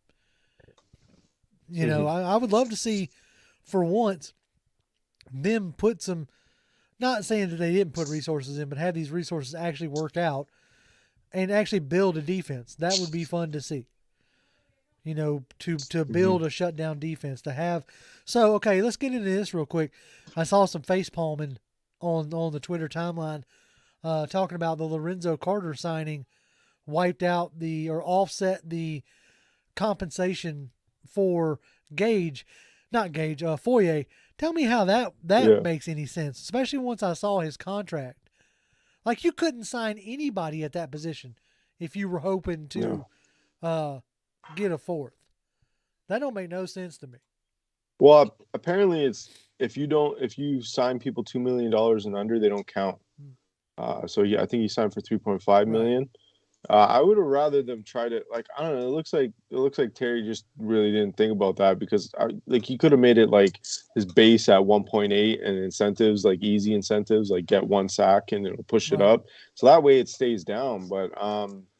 You know, I would love to see, for once, them put some. Not saying that they didn't put resources in, but have these resources actually work out and actually build a defense. That would be fun to see. You know, to build a shutdown defense, to have. So, okay, let's get into this real quick. I saw some face palming on the Twitter timeline talking about the Lorenzo Carter signing wiped out or offset the compensation for Foye. Tell me how that makes any sense, especially once I saw his contract. Like, you couldn't sign anybody at that position if you were hoping to get a fourth. That don't make no sense to me. Well, apparently it's if you sign people $2 million and under, they don't count. So yeah, I think he signed for $3.5 million. I would have rather them try to, like, I don't know. It looks like Terry just really didn't think about that, because like he could have made it like his base at 1.8 and incentives, like easy incentives, like get 1 sack and it'll push it up. So that way it stays down. But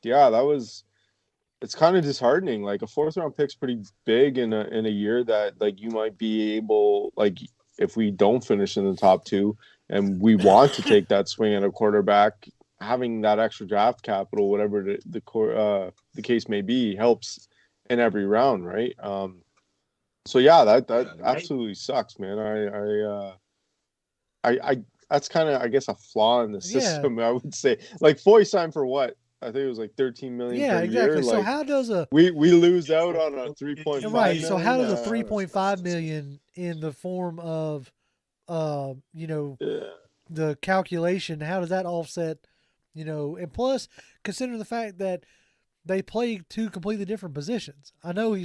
it's kind of disheartening. Like, a 4th round pick's pretty big in a year that, like, you might be able, like, if we don't finish in the top 2 and we want to take that swing at a quarterback, having that extra draft capital, whatever the case may be, helps in every round, right? So yeah, that absolutely sucks, man. I that's kind of, I guess, a flaw in the system. I would say, like, Foy signed for what? I think it was like $13 million per exactly. year. So like, how does we lose out on a $3.5 million? So how does a $3.5 million in the form of the calculation, how does that offset, and plus consider the fact that they play 2 completely different positions. I know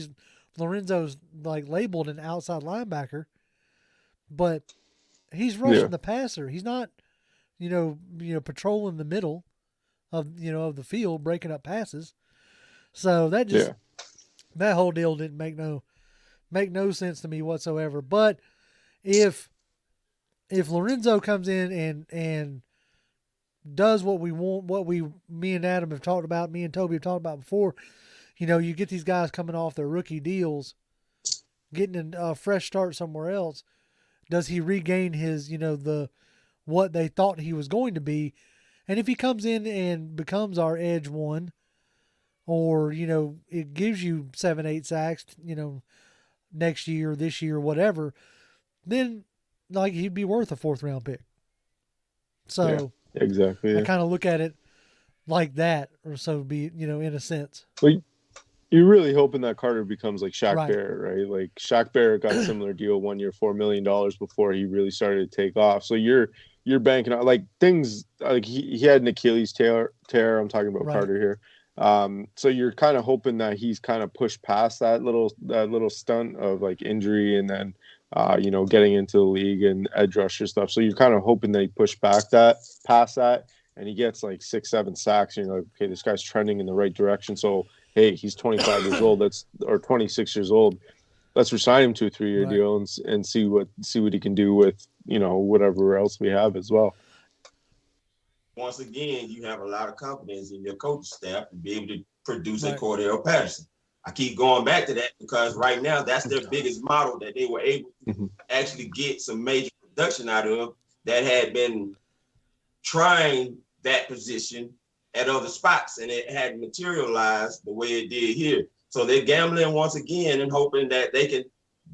Lorenzo's like labeled an outside linebacker, but he's rushing the passer. He's not, patrolling the middle of the field, breaking up passes. So that just that whole deal didn't make no sense to me whatsoever. But if Lorenzo comes in and does what we want, me and Adam have talked about, me and Toby have talked about before, you get these guys coming off their rookie deals, getting a fresh start somewhere else. Does he regain his, what they thought he was going to be? And if he comes in and becomes our edge one, or, it gives you 7-8 sacks, next year, this year, whatever, then, like, he'd be worth a 4th round pick. So exactly. I kind of look at it like that, or so be, in a sense. Well, you're really hoping that Carter becomes like Shaq Barrett, right? Like, Shaq Barrett got a similar deal, 1 year, $4 million before he really started to take off. So you're banking on, like, things like he had an Achilles tear. I'm talking about Carter here. So you're kind of hoping that he's kind of pushed past that little stunt of, like, injury, and then getting into the league and edge rusher stuff. So you're kind of hoping that he pushed past that, and he gets like 6-7 sacks, and you're like, okay, this guy's trending in the right direction. So hey, he's 25 years old, or 26 years old. Let's resign him to a 3-year deal and see what he can do with, whatever else we have as well. Once again, you have a lot of confidence in your coaching staff to be able to produce a Cordell Patterson. I keep going back to that because right now that's their biggest model that they were able to actually get some major production out of, that had been trying that position at other spots, and it hadn't materialized the way it did here. So they're gambling once again and hoping that they can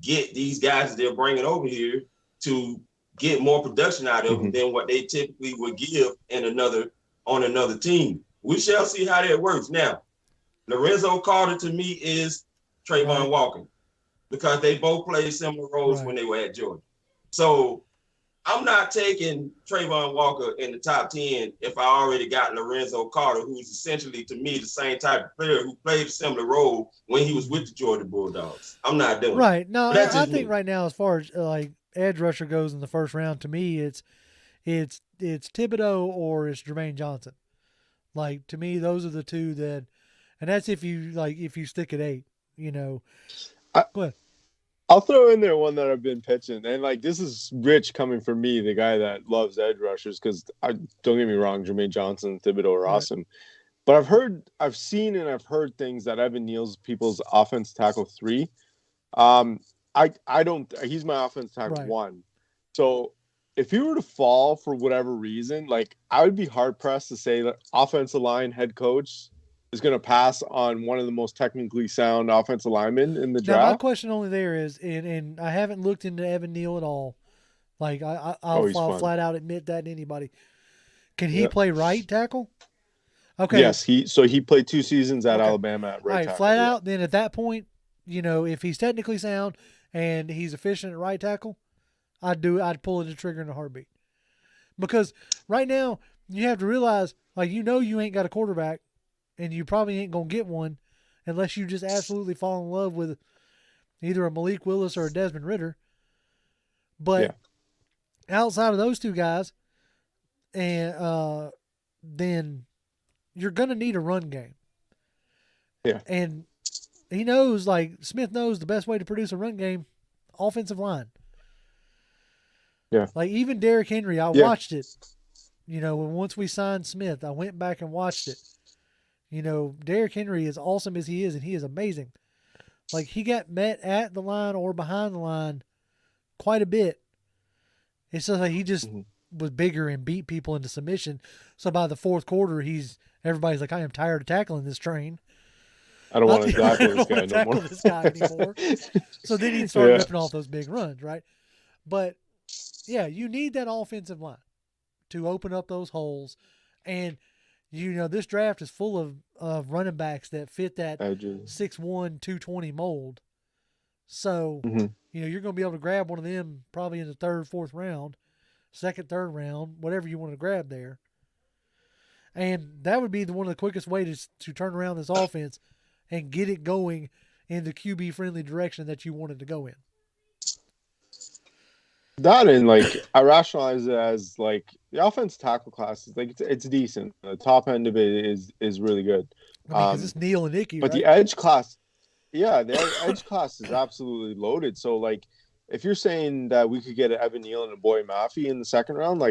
get these guys that they're bringing over here to get more production out of them than what they typically would give on another team. We shall see how that works. Now, Lorenzo Carter to me is Trayvon Walker, because they both played similar roles when they were at Georgia. So I'm not taking Trayvon Walker in the top 10 if I already got Lorenzo Carter, who's essentially, to me, the same type of player who played a similar role when he was with the Georgia Bulldogs. I'm not doing it. No, I think right now, as far as like edge rusher goes in the 1st round, to me, it's Thibodeau or it's Jermaine Johnson. Like, to me, those are the 2 that and that's if you stick at 8. Go ahead. I'll throw in there one that I've been pitching, and like this is rich coming from me, the guy that loves edge rushers. Because don't get me wrong, Jermaine Johnson, Thibodeau are awesome, but I've seen, and I've heard things that Evan Neal's people's offense tackle 3. I don't. He's my offense tackle 1. So if he were to fall for whatever reason, like I would be hard pressed to say that offensive line head coach is going to pass on one of the most technically sound offensive linemen in the draft. Now, my question only there is, and I haven't looked into Evan Neal at all. Like I'll flat out admit that to anybody. Can he play right tackle? Okay. Yes, he played 2 seasons at Alabama at right tackle. Flat out. Then at that point, if he's technically sound and he's efficient at right tackle, I'd pull the trigger in a heartbeat. Because right now you have to realize, like you ain't got a quarterback. And you probably ain't going to get one unless you just absolutely fall in love with either a Malik Willis or a Desmond Ridder. But outside of those 2 guys, and then you're going to need a run game. Yeah. And he knows, Smith knows the best way to produce a run game, offensive line. Yeah. Like even Derrick Henry, I watched it. Once we signed Smith, I went back and watched it. Derrick Henry, as awesome as he is, and he is amazing. Like, he got met at the line or behind the line quite a bit. It's just like he just was bigger and beat people into submission. So by the 4th quarter, everybody's like, I am tired of tackling this train. I don't want to tackle this guy anymore. So then he'd start ripping off those big runs, right? But, yeah, you need that offensive line to open up those holes. And this draft is full of running backs that fit that 6'1", 220 mold. So, you're going to be able to grab one of them probably in the 3rd, 4th round, 2nd, 3rd round, whatever you want to grab there. And that would be one of the quickest ways to turn around this offense and get it going in the QB-friendly direction that you wanted to go in. That and I rationalize it as the offense tackle class is it's decent. The top end of it is really good. Because it's Neal and Icky, but right? the edge class, the edge class is absolutely loaded. So if you're saying that we could get an Evan Neal and a Boy Maffey in the 2nd round,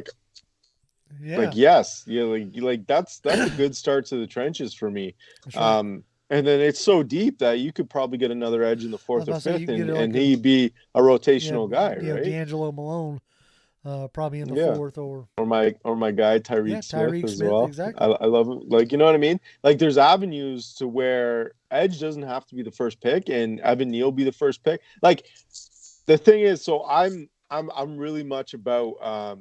yes, that's a good start to the trenches for me. Sure. And then it's so deep that you could probably get another edge in the 4th or 5th, and he'd be a rotational guy, right? D'Angelo Malone, probably in the 4th, or my guy Tyreek Smith as well. Exactly. I love him. You know what I mean? There's avenues to where edge doesn't have to be the first pick, and Evan Neal be the first pick. The thing is, so I'm really much about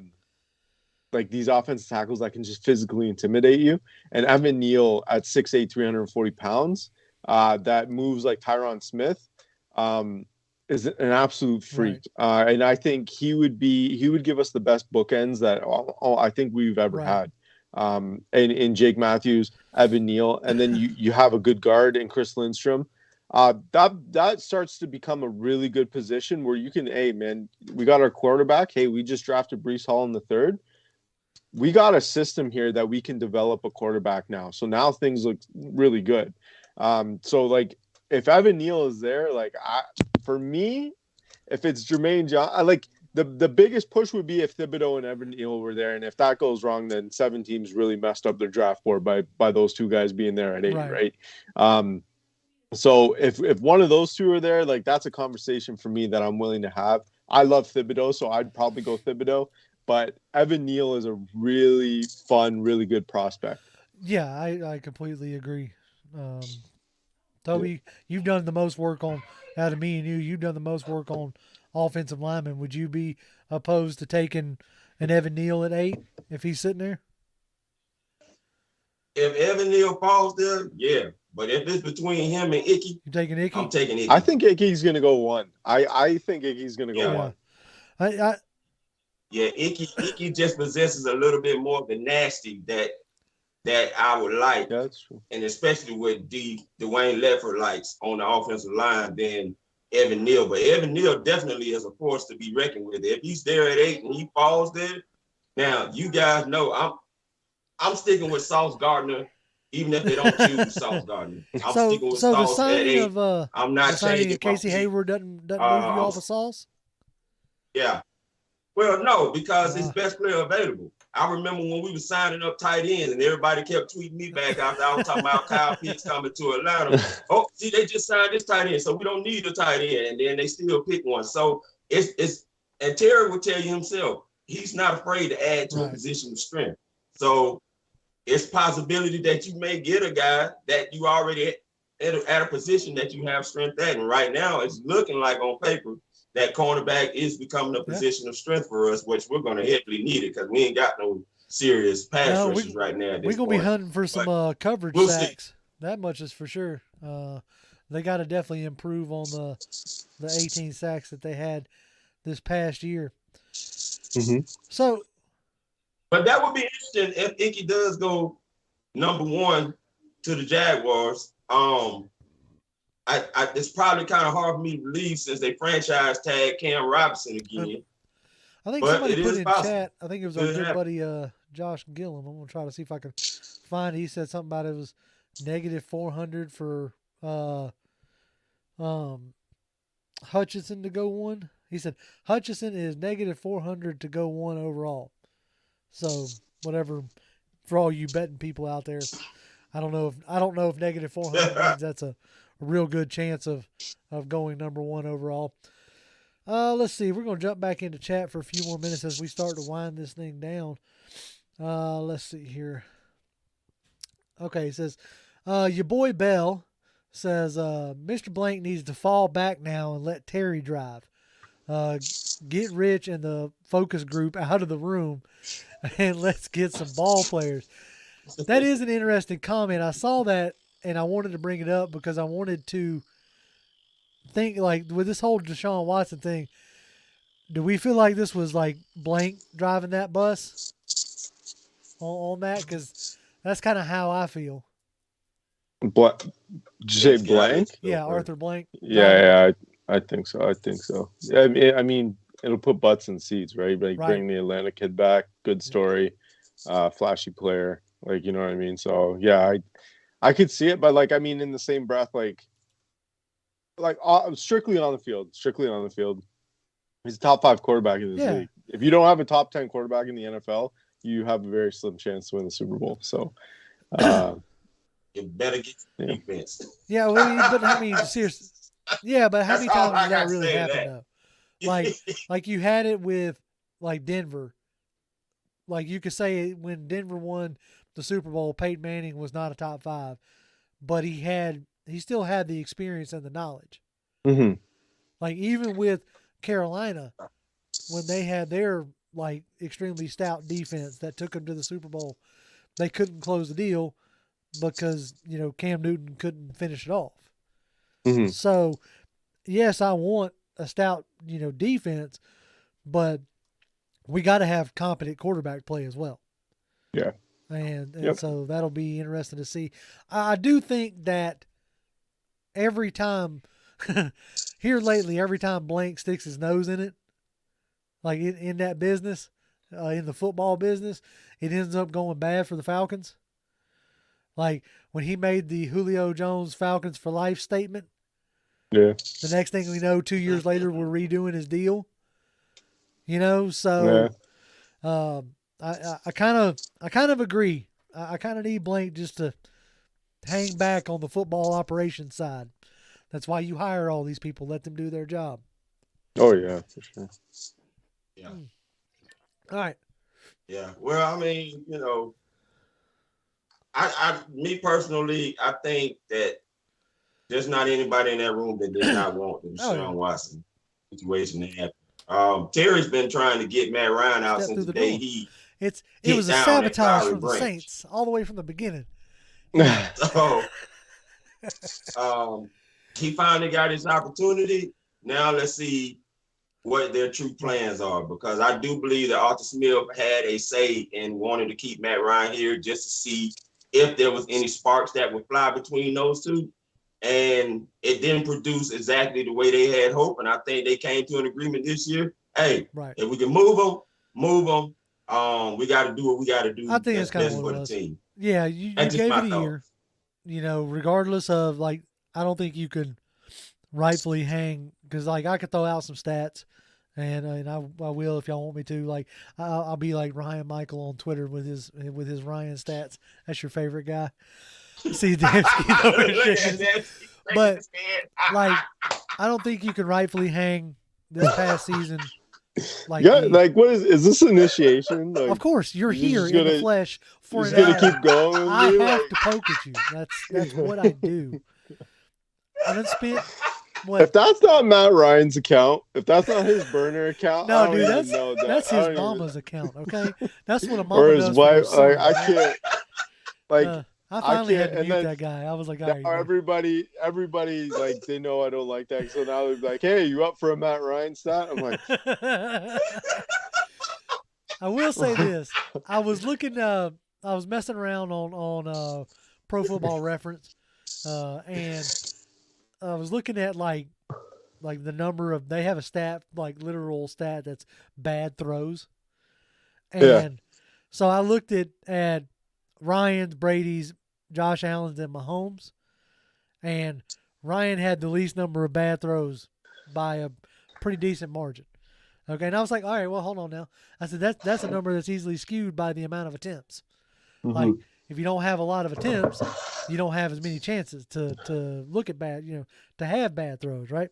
these offensive tackles that can just physically intimidate you. And Evan Neal at 6'8", 340 pounds, that moves like Tyron Smith, is an absolute freak. Right. And I think he would give us the best bookends that I think we've ever had. In Jake Matthews, Evan Neal, and then you have a good guard in Chris Lindstrom. That starts to become a really good position where you can, hey man, we got our quarterback. Hey, we just drafted Breece Hall in the 3rd. We got a system here that we can develop a quarterback now. So now things look really good. If Evan Neal is there, for me, if it's Jermaine John, the biggest push would be if Thibodeau and Evan Neal were there. And if that goes wrong, then 7 teams really messed up their draft board by those 2 guys being there at 8, right? So if one of those 2 are there, that's a conversation for me that I'm willing to have. I love Thibodeau, so I'd probably go Thibodeau. But Evan Neal is a really fun, really good prospect. Yeah, I completely agree. Toby, you've done the most work out of me and you. You've done the most work on offensive linemen. Would you be opposed to taking an Evan Neal at 8 if he's sitting there? If Evan Neal falls there, yeah. But if it's between him and Icky, you taking Icky? I'm taking Icky. I think Icky's going to go 1. I think Icky's going to go 1. Yeah, Icky just possesses a little bit more of the nasty that I would like. That's true. And especially with Dwayne Leffert likes on the offensive line than Evan Neal. But Evan Neal definitely is a force to be reckoned with. If he's there at 8 and he falls there, now you guys know I'm sticking with Sauce Gardner even if they don't choose Sauce Gardner. I'm So sticking with the Sauce at signing 8. of I'm the not signing changing of Casey my pick. Hayward doesn't move you off of Sauce? Yeah. Well, no, because it's best player available. I remember when we were signing up tight ends and everybody kept tweeting me back after I was talking about Kyle Pitts coming to Atlanta. Oh, see, they just signed this tight end, so we don't need a tight end. And then they still pick one. So it's and Terry will tell you himself, he's not afraid to add to a position of strength. So it's possibility that you may get a guy that you already at a position that you have strength at. And right now it's looking like on paper that cornerback is becoming a position of strength for us, which we're going to heavily need it because we ain't got no serious pass rushers right now. We're going to be hunting for some coverage sacks. That much is for sure. They got to definitely improve on the 18 sacks that they had this past year. Mm-hmm. So, but that would be interesting if Icky does go number 1 to the Jaguars. It's probably kind of hard for me to believe since they franchise tag Cam Robinson again. I think somebody put in chat, I think it was our good buddy Josh Gillum. I'm going to try to see if I can find it. He said something about it was negative 400 for Hutchinson to go 1. He said Hutchinson is negative 400 to go 1 overall. So whatever, for all you betting people out there, I don't know if negative 400 means that's a real good chance of going number 1 overall. Let's see. We're going to jump back into chat for a few more minutes as we start to wind this thing down. Let's see here. Okay, it says, your boy Bell says, Mr. Blank needs to fall back now and let Terry drive. Get Rich and the focus group out of the room and let's get some ball players. That is an interesting comment. I saw that and I wanted to bring it up because I wanted to think, like, with this whole Deshaun Watson thing, do we feel like this was like Blank driving that bus on that? Because that's kind of how I feel. Did you say Blank? Yeah, Arthur Blank. Yeah, I think so. Yeah, I mean, it'll put butts in seats, right? Like bring the Atlanta kid back. Good story, flashy player. Like, you know what I mean? So yeah, I could see it, but like, I mean, in the same breath, like strictly on the field. He's a top 5 quarterback in this league. If you don't have a top 10 quarterback in the NFL, you have a very slim chance to win the Super Bowl. So, you better get the defense. Yeah, well, but I mean, seriously. Yeah, but how many times does that really happen though? Like you had it with like Denver. Like you could say when Denver won the Super Bowl, Peyton Manning was not a top 5, but he still had the experience and the knowledge. Mm-hmm. Like even with Carolina, when they had their like extremely stout defense that took them to the Super Bowl, they couldn't close the deal because, you know, Cam Newton couldn't finish it off. Mm-hmm. So, yes, I want a stout, you know, defense, but we got to have competent quarterback play as well. Yeah. And so that'll be interesting to see. I do think that every time here lately, every time Blank sticks his nose in it, like in that business, in the football business, it ends up going bad for the Falcons. Like when he made the Julio Jones Falcons for life statement. Yeah. The next thing we know, 2 years later, we're redoing his deal. You know, so I kind of agree. I kind of need Blank just to hang back on the football operations side. That's why you hire all these people. Let them do their job. Oh yeah, for sure. Yeah. All right. Yeah. Well, I mean, you know, me personally, I think that there's not anybody in that room that does not want the Deshaun Watson situation to happen. Terry's been trying to get Matt Ryan out since the day it was a sabotage from the Saints all the way from the beginning. So he finally got his opportunity. Now let's see what their true plans are, because I do believe that Arthur Smith had a say in wanting to keep Matt Ryan here just to see if there was any sparks that would fly between those two. And it didn't produce exactly the way they had hoped. And I think they came to an agreement this year. Hey, if we can move them. We got to do what we got to do. I think it's kind of for the team. Yeah, you That's just gave my it a thought. year. You know, regardless of like, I don't think you can rightfully hang because like I could throw out some stats, and I will if y'all want me to. Like I'll be like Ryan Michael on Twitter with his Ryan stats. That's your favorite guy. See, Dansky over Look at shaking. that. But like, I don't think you can rightfully hang this past season. Like, Yeah, like what is this initiation? Like, of course, you're you're here just in the gonna- flesh for just an gonna hour. keep going with I me? have Like, to poke at you. That's what I do. I done spent if what? that's not Matt Ryan's account, if that's not his burner account, I No, don't dude, even know that. that's I his don't even- mama's account. Okay, that's what a mama or his does wife. for her Like, son. I can't. Like, I finally had can't- to and mute then that guy. I was like, all now right, man. everybody, like, they know I don't like that. So now they're like, "Hey, you up for a Matt Ryan stat?" I'm like, I will say this: I was looking. I was messing around on Pro Football Reference, and I was looking at like the number of. They have a stat, like literal stat, that's bad throws, and Yeah. so I looked at Ryan's, Brady's, Josh Allen's, and Mahomes, and Ryan had the least number of bad throws by a pretty decent margin. Okay, and I was like, all right, well, hold on now. I said that's a number that's easily skewed by the amount of attempts. mhm. Like, if you don't have a lot of attempts, you don't have as many chances to look at bad, to have bad throws, right?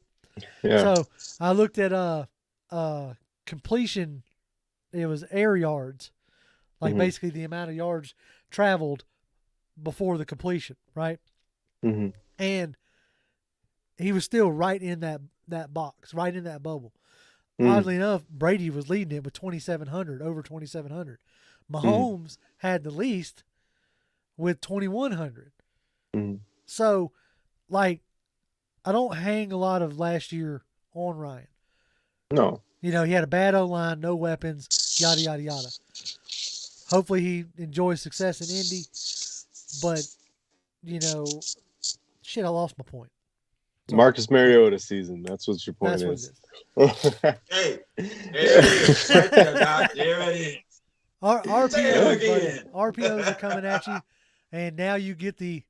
Yeah. So I looked at completion. It was air yards, like Mhm. basically the amount of yards traveled before the completion, right? Mhm. And he was still right in that box, right in that bubble. Mm. Oddly enough, Brady was leading it with 2,700, over 2,700. Mahomes had the least with 2,100. Mhm. So, like, I don't hang a lot of last year on Ryan. No. He had a bad O-line, no weapons, yada, yada, yada. Hopefully he enjoys success in Indy. But, shit, I lost my point. Marcus Mariota season. That's what your point That's what it is. is. Hey, there it is. Right there, Doc. There it is. Say it again. RPOs are coming at you, and now you get the.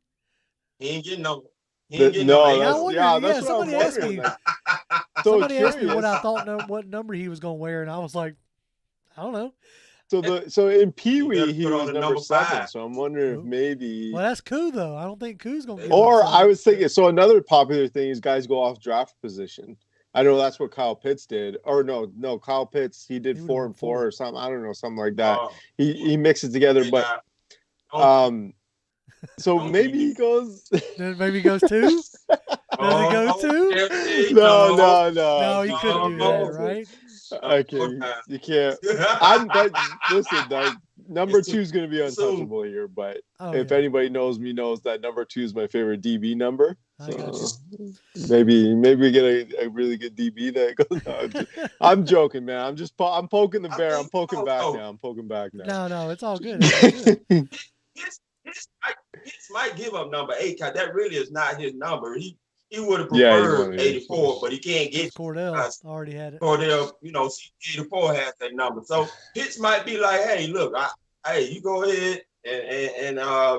He ain't getting no. He The- ain't getting no, no. I that's- wonder, yeah, that's what somebody I'm asked wondering, me. like, so Somebody asked me what curious. I thought, what number he was going to wear, and I was like, I don't know. So in Pee You Wee better he put on was the number number 7. 5. So I'm wondering if maybe. Well, that's Koo though. I don't think Koo's going to get. Or upset. I was thinking. So another popular thing is guys go off draft position. I know that's what Kyle Pitts did. Or no, Kyle Pitts he did He would've 4 been and 4 4. or something. I don't know, something like that. Oh, He mixes together, they but got- so Don't maybe you- he goes. Then maybe he goes 2. Does he go Oh, 2? there you No, go. No, he couldn't do that, Oh. right? Okay, you can't. Listen, number 2 is going to be untouchable here, but Oh, if yeah. anybody knows me, knows that number 2 is my favorite DB number. I got So maybe we get a really good DB that goes. No, I'm joking, man. I'm poking the bear. I'm poking back now. I'm poking back now. No, it's all good. It's all good. His might give up number 8 because that really is not his number. He would have Yeah, he preferred wanted it. 84, but he can't get Cordell already had it. Cordell. 84 has that number. So Pitts might be like, hey, look, you go ahead and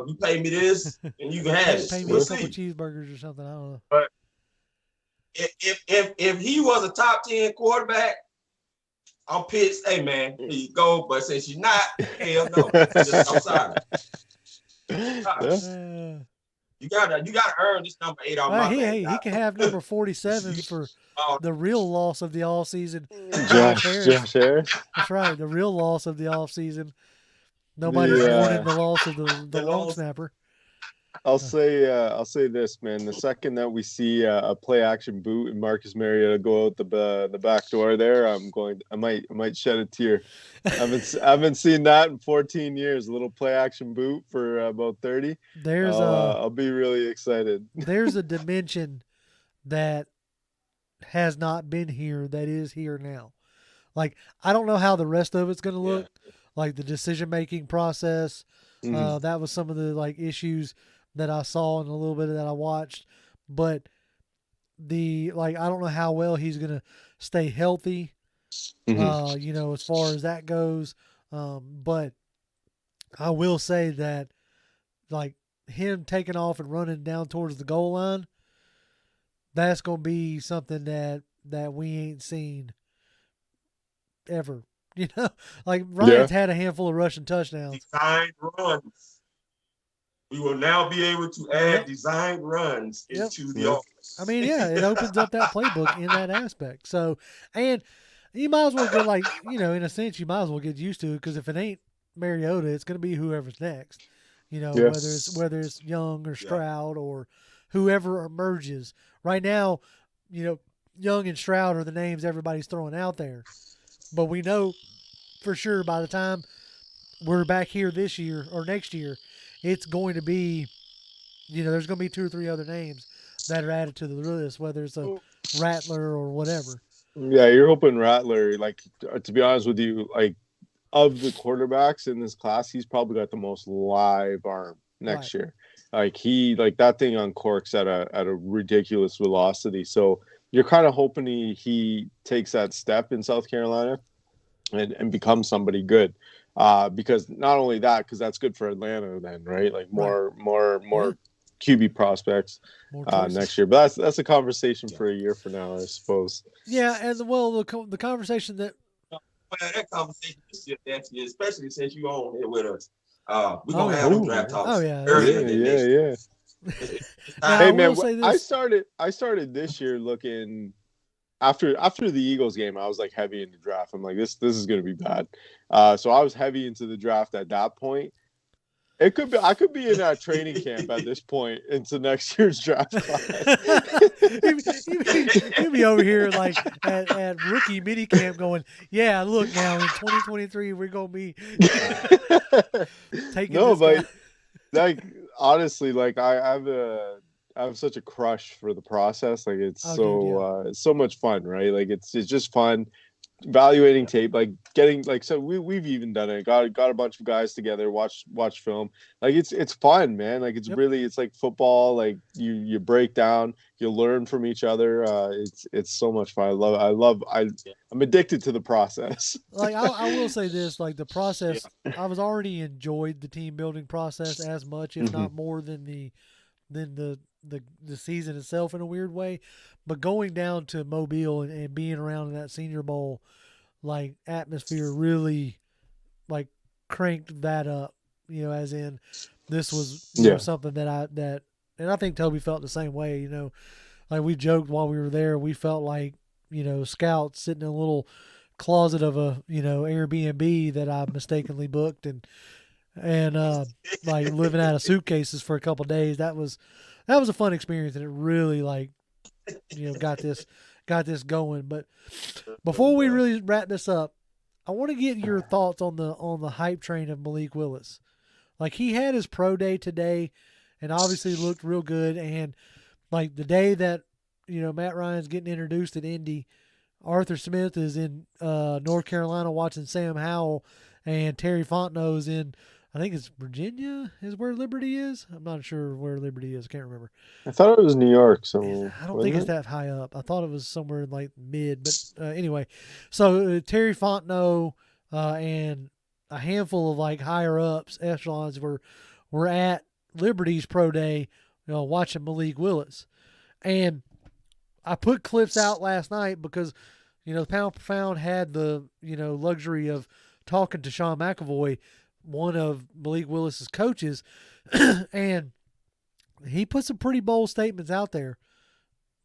you pay me this and you can have it. Pay me We'll a couple see. cheeseburgers or something. I don't know. But if he was a top 10 quarterback, I'm Pitts. Hey man, here you go. But since you're not, hell no. Just outside. Yeah. You gotta earn this number 8 off my He back. can have number 47 for the real loss of the all season. Josh Harris. Harris. That's right. The real loss of the off season. Nobody's mourning the loss of the long loss. snapper. I'll say this, man. The second that we see a play action boot and Marcus Mariota go out the back door there, I might shed a tear. I haven't seen that in 14 years. A little play action boot for about 30. I'll be really excited. There's a dimension that has not been here that is here now. Like, I don't know how the rest of it's going to look. Like the decision making process. Mhm. That was some of the issues that I saw and a little bit of that I watched, but I don't know how well he's gonna stay healthy. Mhm. As far as that goes, but I will say that like him taking off and running down towards the goal line, that's going to be something that we ain't seen ever. You know, like Ryan's had a handful of rushing touchdowns. Designed runs. We will now be able to add designed runs into the offense. I mean, yeah, it opens up that playbook in that aspect. So, and you might as well get, like, you know, in a sense, you might as well get used to it, because if it ain't Mariota, it's going to be whoever's next. You know, whether it's Young or Stroud or whoever emerges. Right now, you know, Young and Stroud are the names everybody's throwing out there. But we know for sure by the time we're back here this year or next year, it's going to be, you know, there's going to be 2 or 3 other names that are added to the list, whether it's a Rattler or whatever. Yeah, you're hoping Rattler, like, to be honest with you, like, of the quarterbacks in this class, he's probably got the most live arm next year. Like, that thing uncorks at a ridiculous velocity. So you're kind of hoping he takes that step in South Carolina and becomes somebody good. Because not only that, because that's good for Atlanta then, right? Like more QB prospects next year. But that's a conversation for a year from now, I suppose. Yeah, and the conversation that that conversation is actually, especially since you on here with us. We're gonna have a draft talk. Oh yeah, yeah. Hey man, I started this year looking after the Eagles game. I was like heavy into draft. I'm like, this is gonna be bad. So I was heavy into the draft at that point. I could be in that training camp at this point into next year's draft class. You'll be over here like at rookie mini camp going, yeah, look, now in 2023 we're gonna be taking but like honestly, like I have such a crush for the process. Like it's it's so much fun, right? Like it's just fun. Evaluating tape, like getting like, so we've even done it, got a bunch of guys together, watch film. Like it's fun, man. Like it's really, it's like football. Like you break down, you learn from each other. It's so much fun. I'm addicted to the process. Like I will say this, like the process, I was already enjoyed the team building process as much, if not more than the season itself in a weird way. But going down to Mobile and being around in that Senior Bowl like atmosphere really like cranked that up, you know, as in this was you know, something that and I think Toby felt the same way, you know. Like we joked while we were there, we felt like, you know, scouts sitting in a little closet of a, you know, Airbnb that I mistakenly booked and like living out of suitcases for a couple of days. That was a fun experience, and it really, like, you know, got this going. But before we really wrap this up, I want to get your thoughts on the hype train of Malik Willis. Like, he had his pro day today and obviously looked real good. And like the day that, you know, Matt Ryan's getting introduced at Indy, Arthur Smith is in North Carolina watching Sam Howell, and Terry Fontenot's in, I think it's Virginia is where Liberty is. I'm not sure where Liberty is. I can't remember. I thought it was New York. So I don't think it's that high up. I thought it was somewhere in like mid. But anyway, so Terry Fontenot and a handful of like higher ups, echelons were at Liberty's pro day, you know, watching Malik Willis. And I put clips out last night because, you know, Pound for Pound had the, you know, luxury of talking to Sean McAvoy, one of Malik Willis's coaches, and he put some pretty bold statements out there,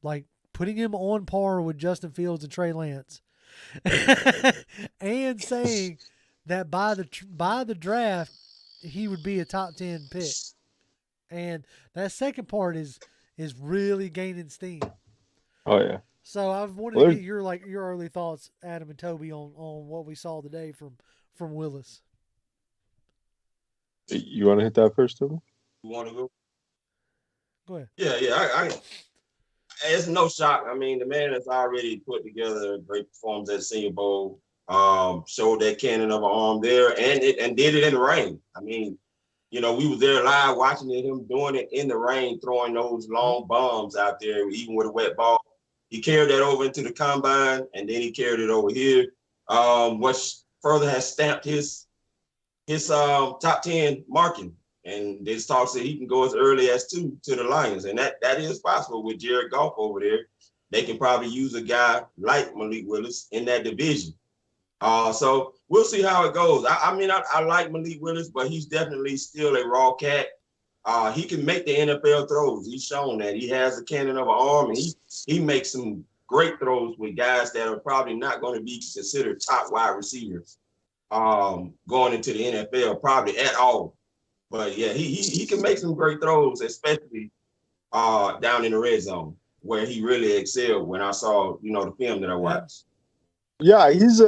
like putting him on par with Justin Fields and Trey Lance, and saying that by the draft he would be a top 10 pick. And that second part is really gaining steam. Oh yeah. So I wanted to get your early thoughts, Adam and Toby, on what we saw today from Willis. You want to hit that first, Toby? You want to go? Go ahead. Yeah. I it's no shock. I mean, the man has already put together a great performance at Senior Bowl. Showed that cannon of an arm there, and did it in the rain. I mean, you know, we was there live watching him doing it in the rain, throwing those long bombs out there, even with a wet ball. He carried that over into the combine, and then he carried it over here, which further has stamped his top 10 marking And there's talks that he can go as early as 2 to the Lions. And that is possible with Jared Goff over there. They can probably use a guy like Malik Willis in that division. So we'll see how it goes. I like Malik Willis, but he's definitely still a raw cat. He can make the NFL throws. He's shown that. He has a cannon of an arm, and he makes some great throws with guys that are probably not going to be considered top wide receivers going into the NFL, probably at all. But yeah, he can make some great throws, especially down in the red zone, where he really excelled when I saw, the film that I watched. Yeah, he's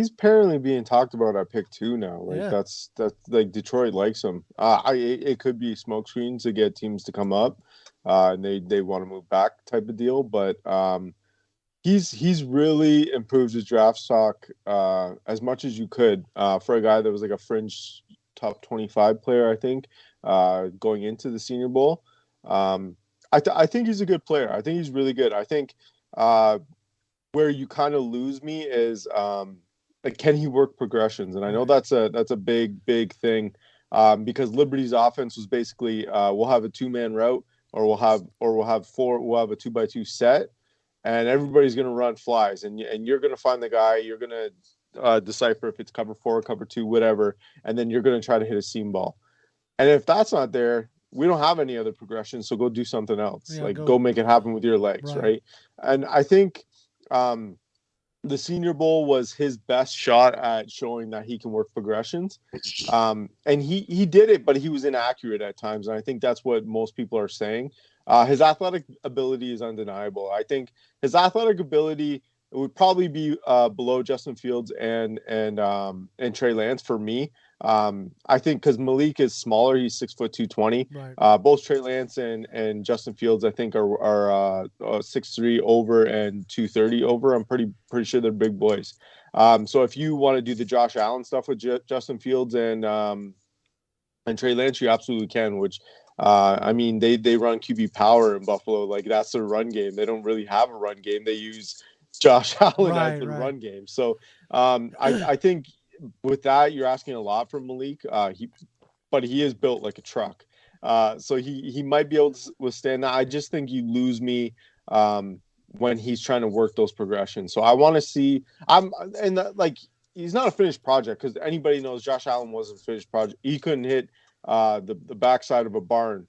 apparently being talked about at pick 2 now. Like that's like Detroit likes him. It could be smokescreen to get teams to come up, and they want to move back type of deal. But he's really improved his draft stock as much as you could for a guy that was like a fringe top 25 player, I think, going into the Senior Bowl. I think he's a good player. I think he's really good. I think where you kind of lose me is like, can he work progressions? And I know that's a big thing because Liberty's offense was basically we'll have a 2-man route or we'll have a 2x2 set. And everybody's going to run flies, and you're going to find the guy. You're going to decipher if it's cover 4, cover 2, whatever, and then you're going to try to hit a seam ball. And if that's not there, we don't have any other progression, so go do something else. Yeah, go make it happen with your legs, right? And I think the Senior Bowl was his best shot at showing that he can work progressions. And he did it, but he was inaccurate at times, and I think that's what most people are saying. His athletic ability is undeniable. I think his athletic ability would probably be below Justin Fields and Trey Lance for me. I think because Malik is smaller, he's 6'2", 220. Right. Both Trey Lance and Justin Fields, I think, are 6'3" over and 230 over. I'm pretty sure they're big boys. So if you want to do the Josh Allen stuff with Justin Fields and Trey Lance, you absolutely can. Which they run QB power in Buffalo. Like, that's their run game. They don't really have a run game. They use Josh Allen as the run game. So I think with that, you're asking a lot from Malik. But he is built like a truck. So he might be able to withstand that. I just think you lose me when he's trying to work those progressions. So I want to see. He's not a finished project, because anybody knows Josh Allen wasn't a finished project. He couldn't hit the backside of a barn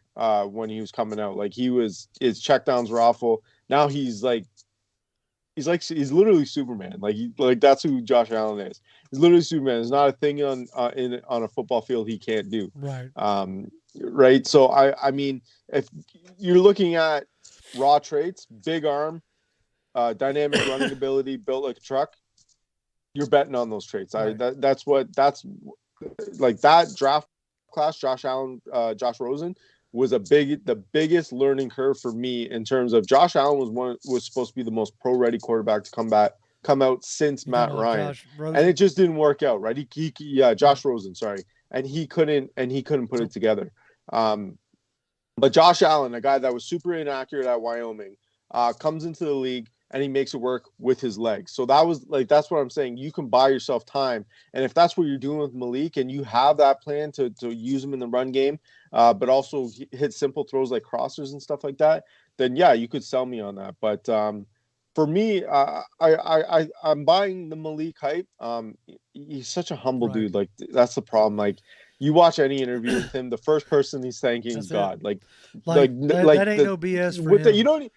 when he was coming out. Like, his checkdowns were awful. Now he's literally Superman. Like that's who Josh Allen is. He's literally Superman. There's not a thing on a football field he can't do. Right. Right. So I mean, if you're looking at raw traits, big arm, dynamic running ability, built like a truck, you're betting on those traits. Right. That's like that draft class. Josh Allen, Josh Rosen was the biggest learning curve for me in terms of Josh Allen was supposed to be the most pro-ready quarterback to come out since Matt Ryan, and it just didn't work out, right? Josh Rosen, sorry, and he couldn't put it together. But Josh Allen, a guy that was super inaccurate at Wyoming, comes into the league and he makes it work with his legs. So that's what I'm saying. You can buy yourself time, and if that's what you're doing with Malik, and you have that plan to use him in the run game, but also hit simple throws like crossers and stuff like that, then yeah, you could sell me on that. But for me, I'm buying the Malik hype. He's such a humble dude. Like, that's the problem. Like, you watch any interview with him, the first person he's thanking is God. Like that ain't no BS for him.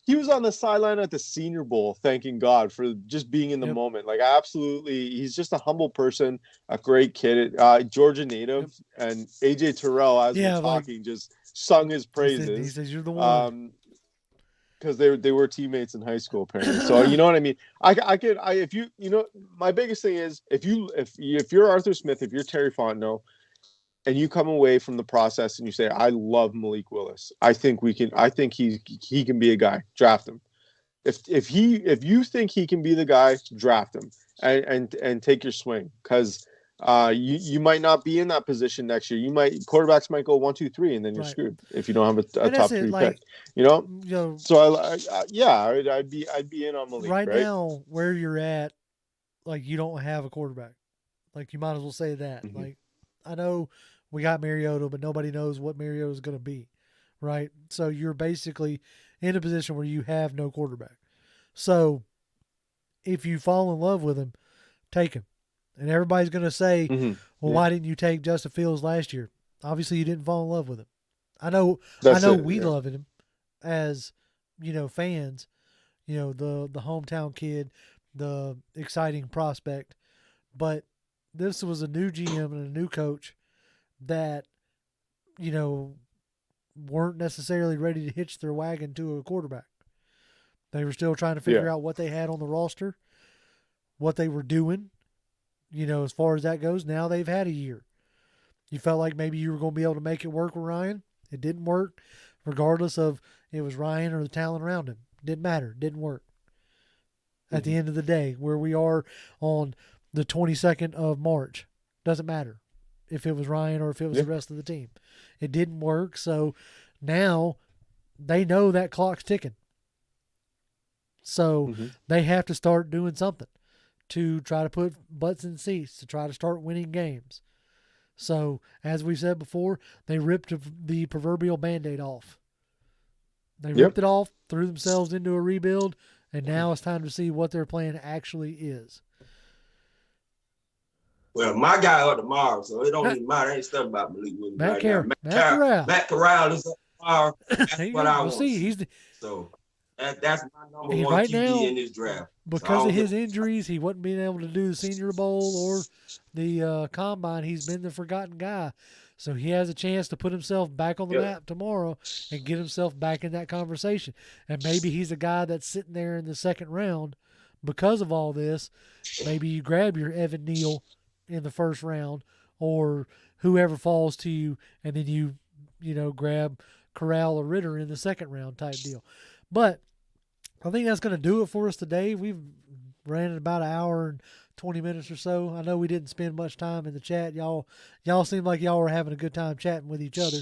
He was on the sideline at the Senior Bowl thanking God for just being in the moment. Like, absolutely, he's just a humble person, a great kid, Georgia native, and AJ Terrell, as we're talking, just sung his praises. He says you're the one. Because they were teammates in high school, apparently. So you know what I mean. My biggest thing is if you're Arthur Smith, if you're Terry Fontenot, and you come away from the process and you say, I love Malik Willis. I think he can be a guy. Draft him. If you think he can be the guy, draft him and take your swing, because you might not be in that position next year. Quarterbacks might go 1, 2, 3, and then you're screwed if you don't have a top 3 pick. So I'd be in on Malik right now. Where you're at, like, you don't have a quarterback. Like, you might as well say that. Mm-hmm. Like, I know we got Mariota, but nobody knows what Mariota is going to be, right? So you're basically in a position where you have no quarterback. So if you fall in love with him, take him. And everybody's going to say, well, why didn't you take Justin Fields last year? Obviously, you didn't fall in love with him. I know we love him as, fans, the hometown kid, the exciting prospect. But this was a new GM and a new coach that, weren't necessarily ready to hitch their wagon to a quarterback. They were still trying to figure out what they had on the roster, what they were doing, as far as that goes. Now they've had a year. You felt like maybe you were going to be able to make it work with Ryan. It didn't work, regardless of it was Ryan or the talent around him. Didn't matter. Didn't work. At the end of the day, where we are on the 22nd of March, doesn't matter if it was Ryan or if it was the rest of the team. It didn't work, so now they know that clock's ticking. So they have to start doing something to try to put butts in seats, to try to start winning games. So, as we said before, they ripped the proverbial Band-Aid off. They ripped it off, threw themselves into a rebuild, and now it's time to see what their plan actually is. Well, my guy up tomorrow, so it don't even matter. I ain't stuff about Malik Willis Matt Corral. Matt Corral is up tomorrow. That's what I want. See, so that's my number one QB now, in this draft. Because of his injuries, he wasn't being able to do the Senior Bowl or the Combine. He's been the forgotten guy. So he has a chance to put himself back on the map tomorrow and get himself back in that conversation. And maybe he's a guy that's sitting there in the second round because of all this. Maybe you grab your Evan Neal in the first round or whoever falls to you, and then you grab Corral or Ritter in the second round type deal. But I think that's going to do it for us today. We've ran at about an hour and 20 minutes or so. I know we didn't spend much time in the chat. Y'all seem like y'all were having a good time chatting with each other.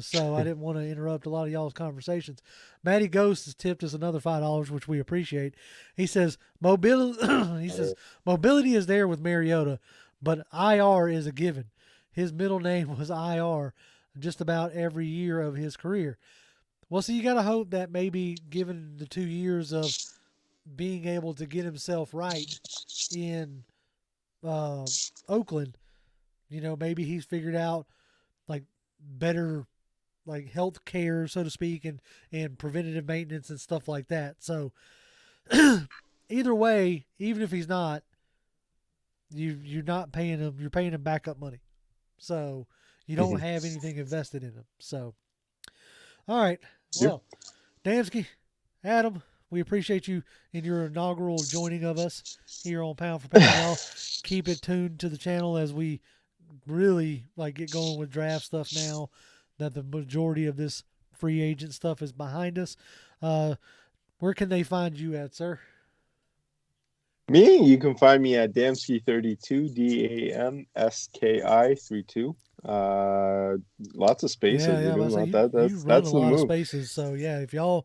So I didn't want to interrupt a lot of y'all's conversations. Matty Ghost has tipped us another $5, which we appreciate. He says mobility is there with Mariota, but IR is a given. His middle name was IR just about every year of his career. Well, so you got to hope that maybe given the 2 years of being able to get himself right in Oakland, maybe he's figured out like better like health care, so to speak, and preventative maintenance and stuff like that. So either way, even if he's not, you're not paying him, you're paying him backup money. So you don't have anything invested in him. So, all right. Well, Damsky, Adam, we appreciate you in your inaugural joining of us here on Pound for Pound. Y'all keep it tuned to the channel as we really get going with draft stuff now that the majority of this free agent stuff is behind us. Where can they find you at, sir? Me, you can find me at Damski32, DAMSKI32. Lots of spaces. That's the move. Spaces. So yeah, if y'all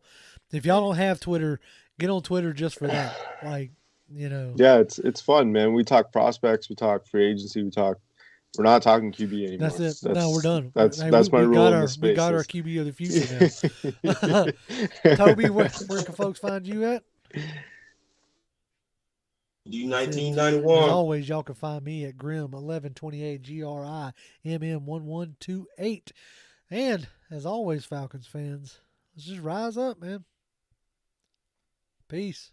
don't have Twitter, get on Twitter just for that. Yeah, it's fun, man. We talk prospects, we talk free agency, we're not talking QB anymore. That's it. No, we're done. That's my rule in the space. We got our QB of the future now. Toby, where can folks find you at? D1991. As always, y'all can find me at Grim1128, GRIMM1128. And as always, Falcons fans, let's just rise up, man. Peace.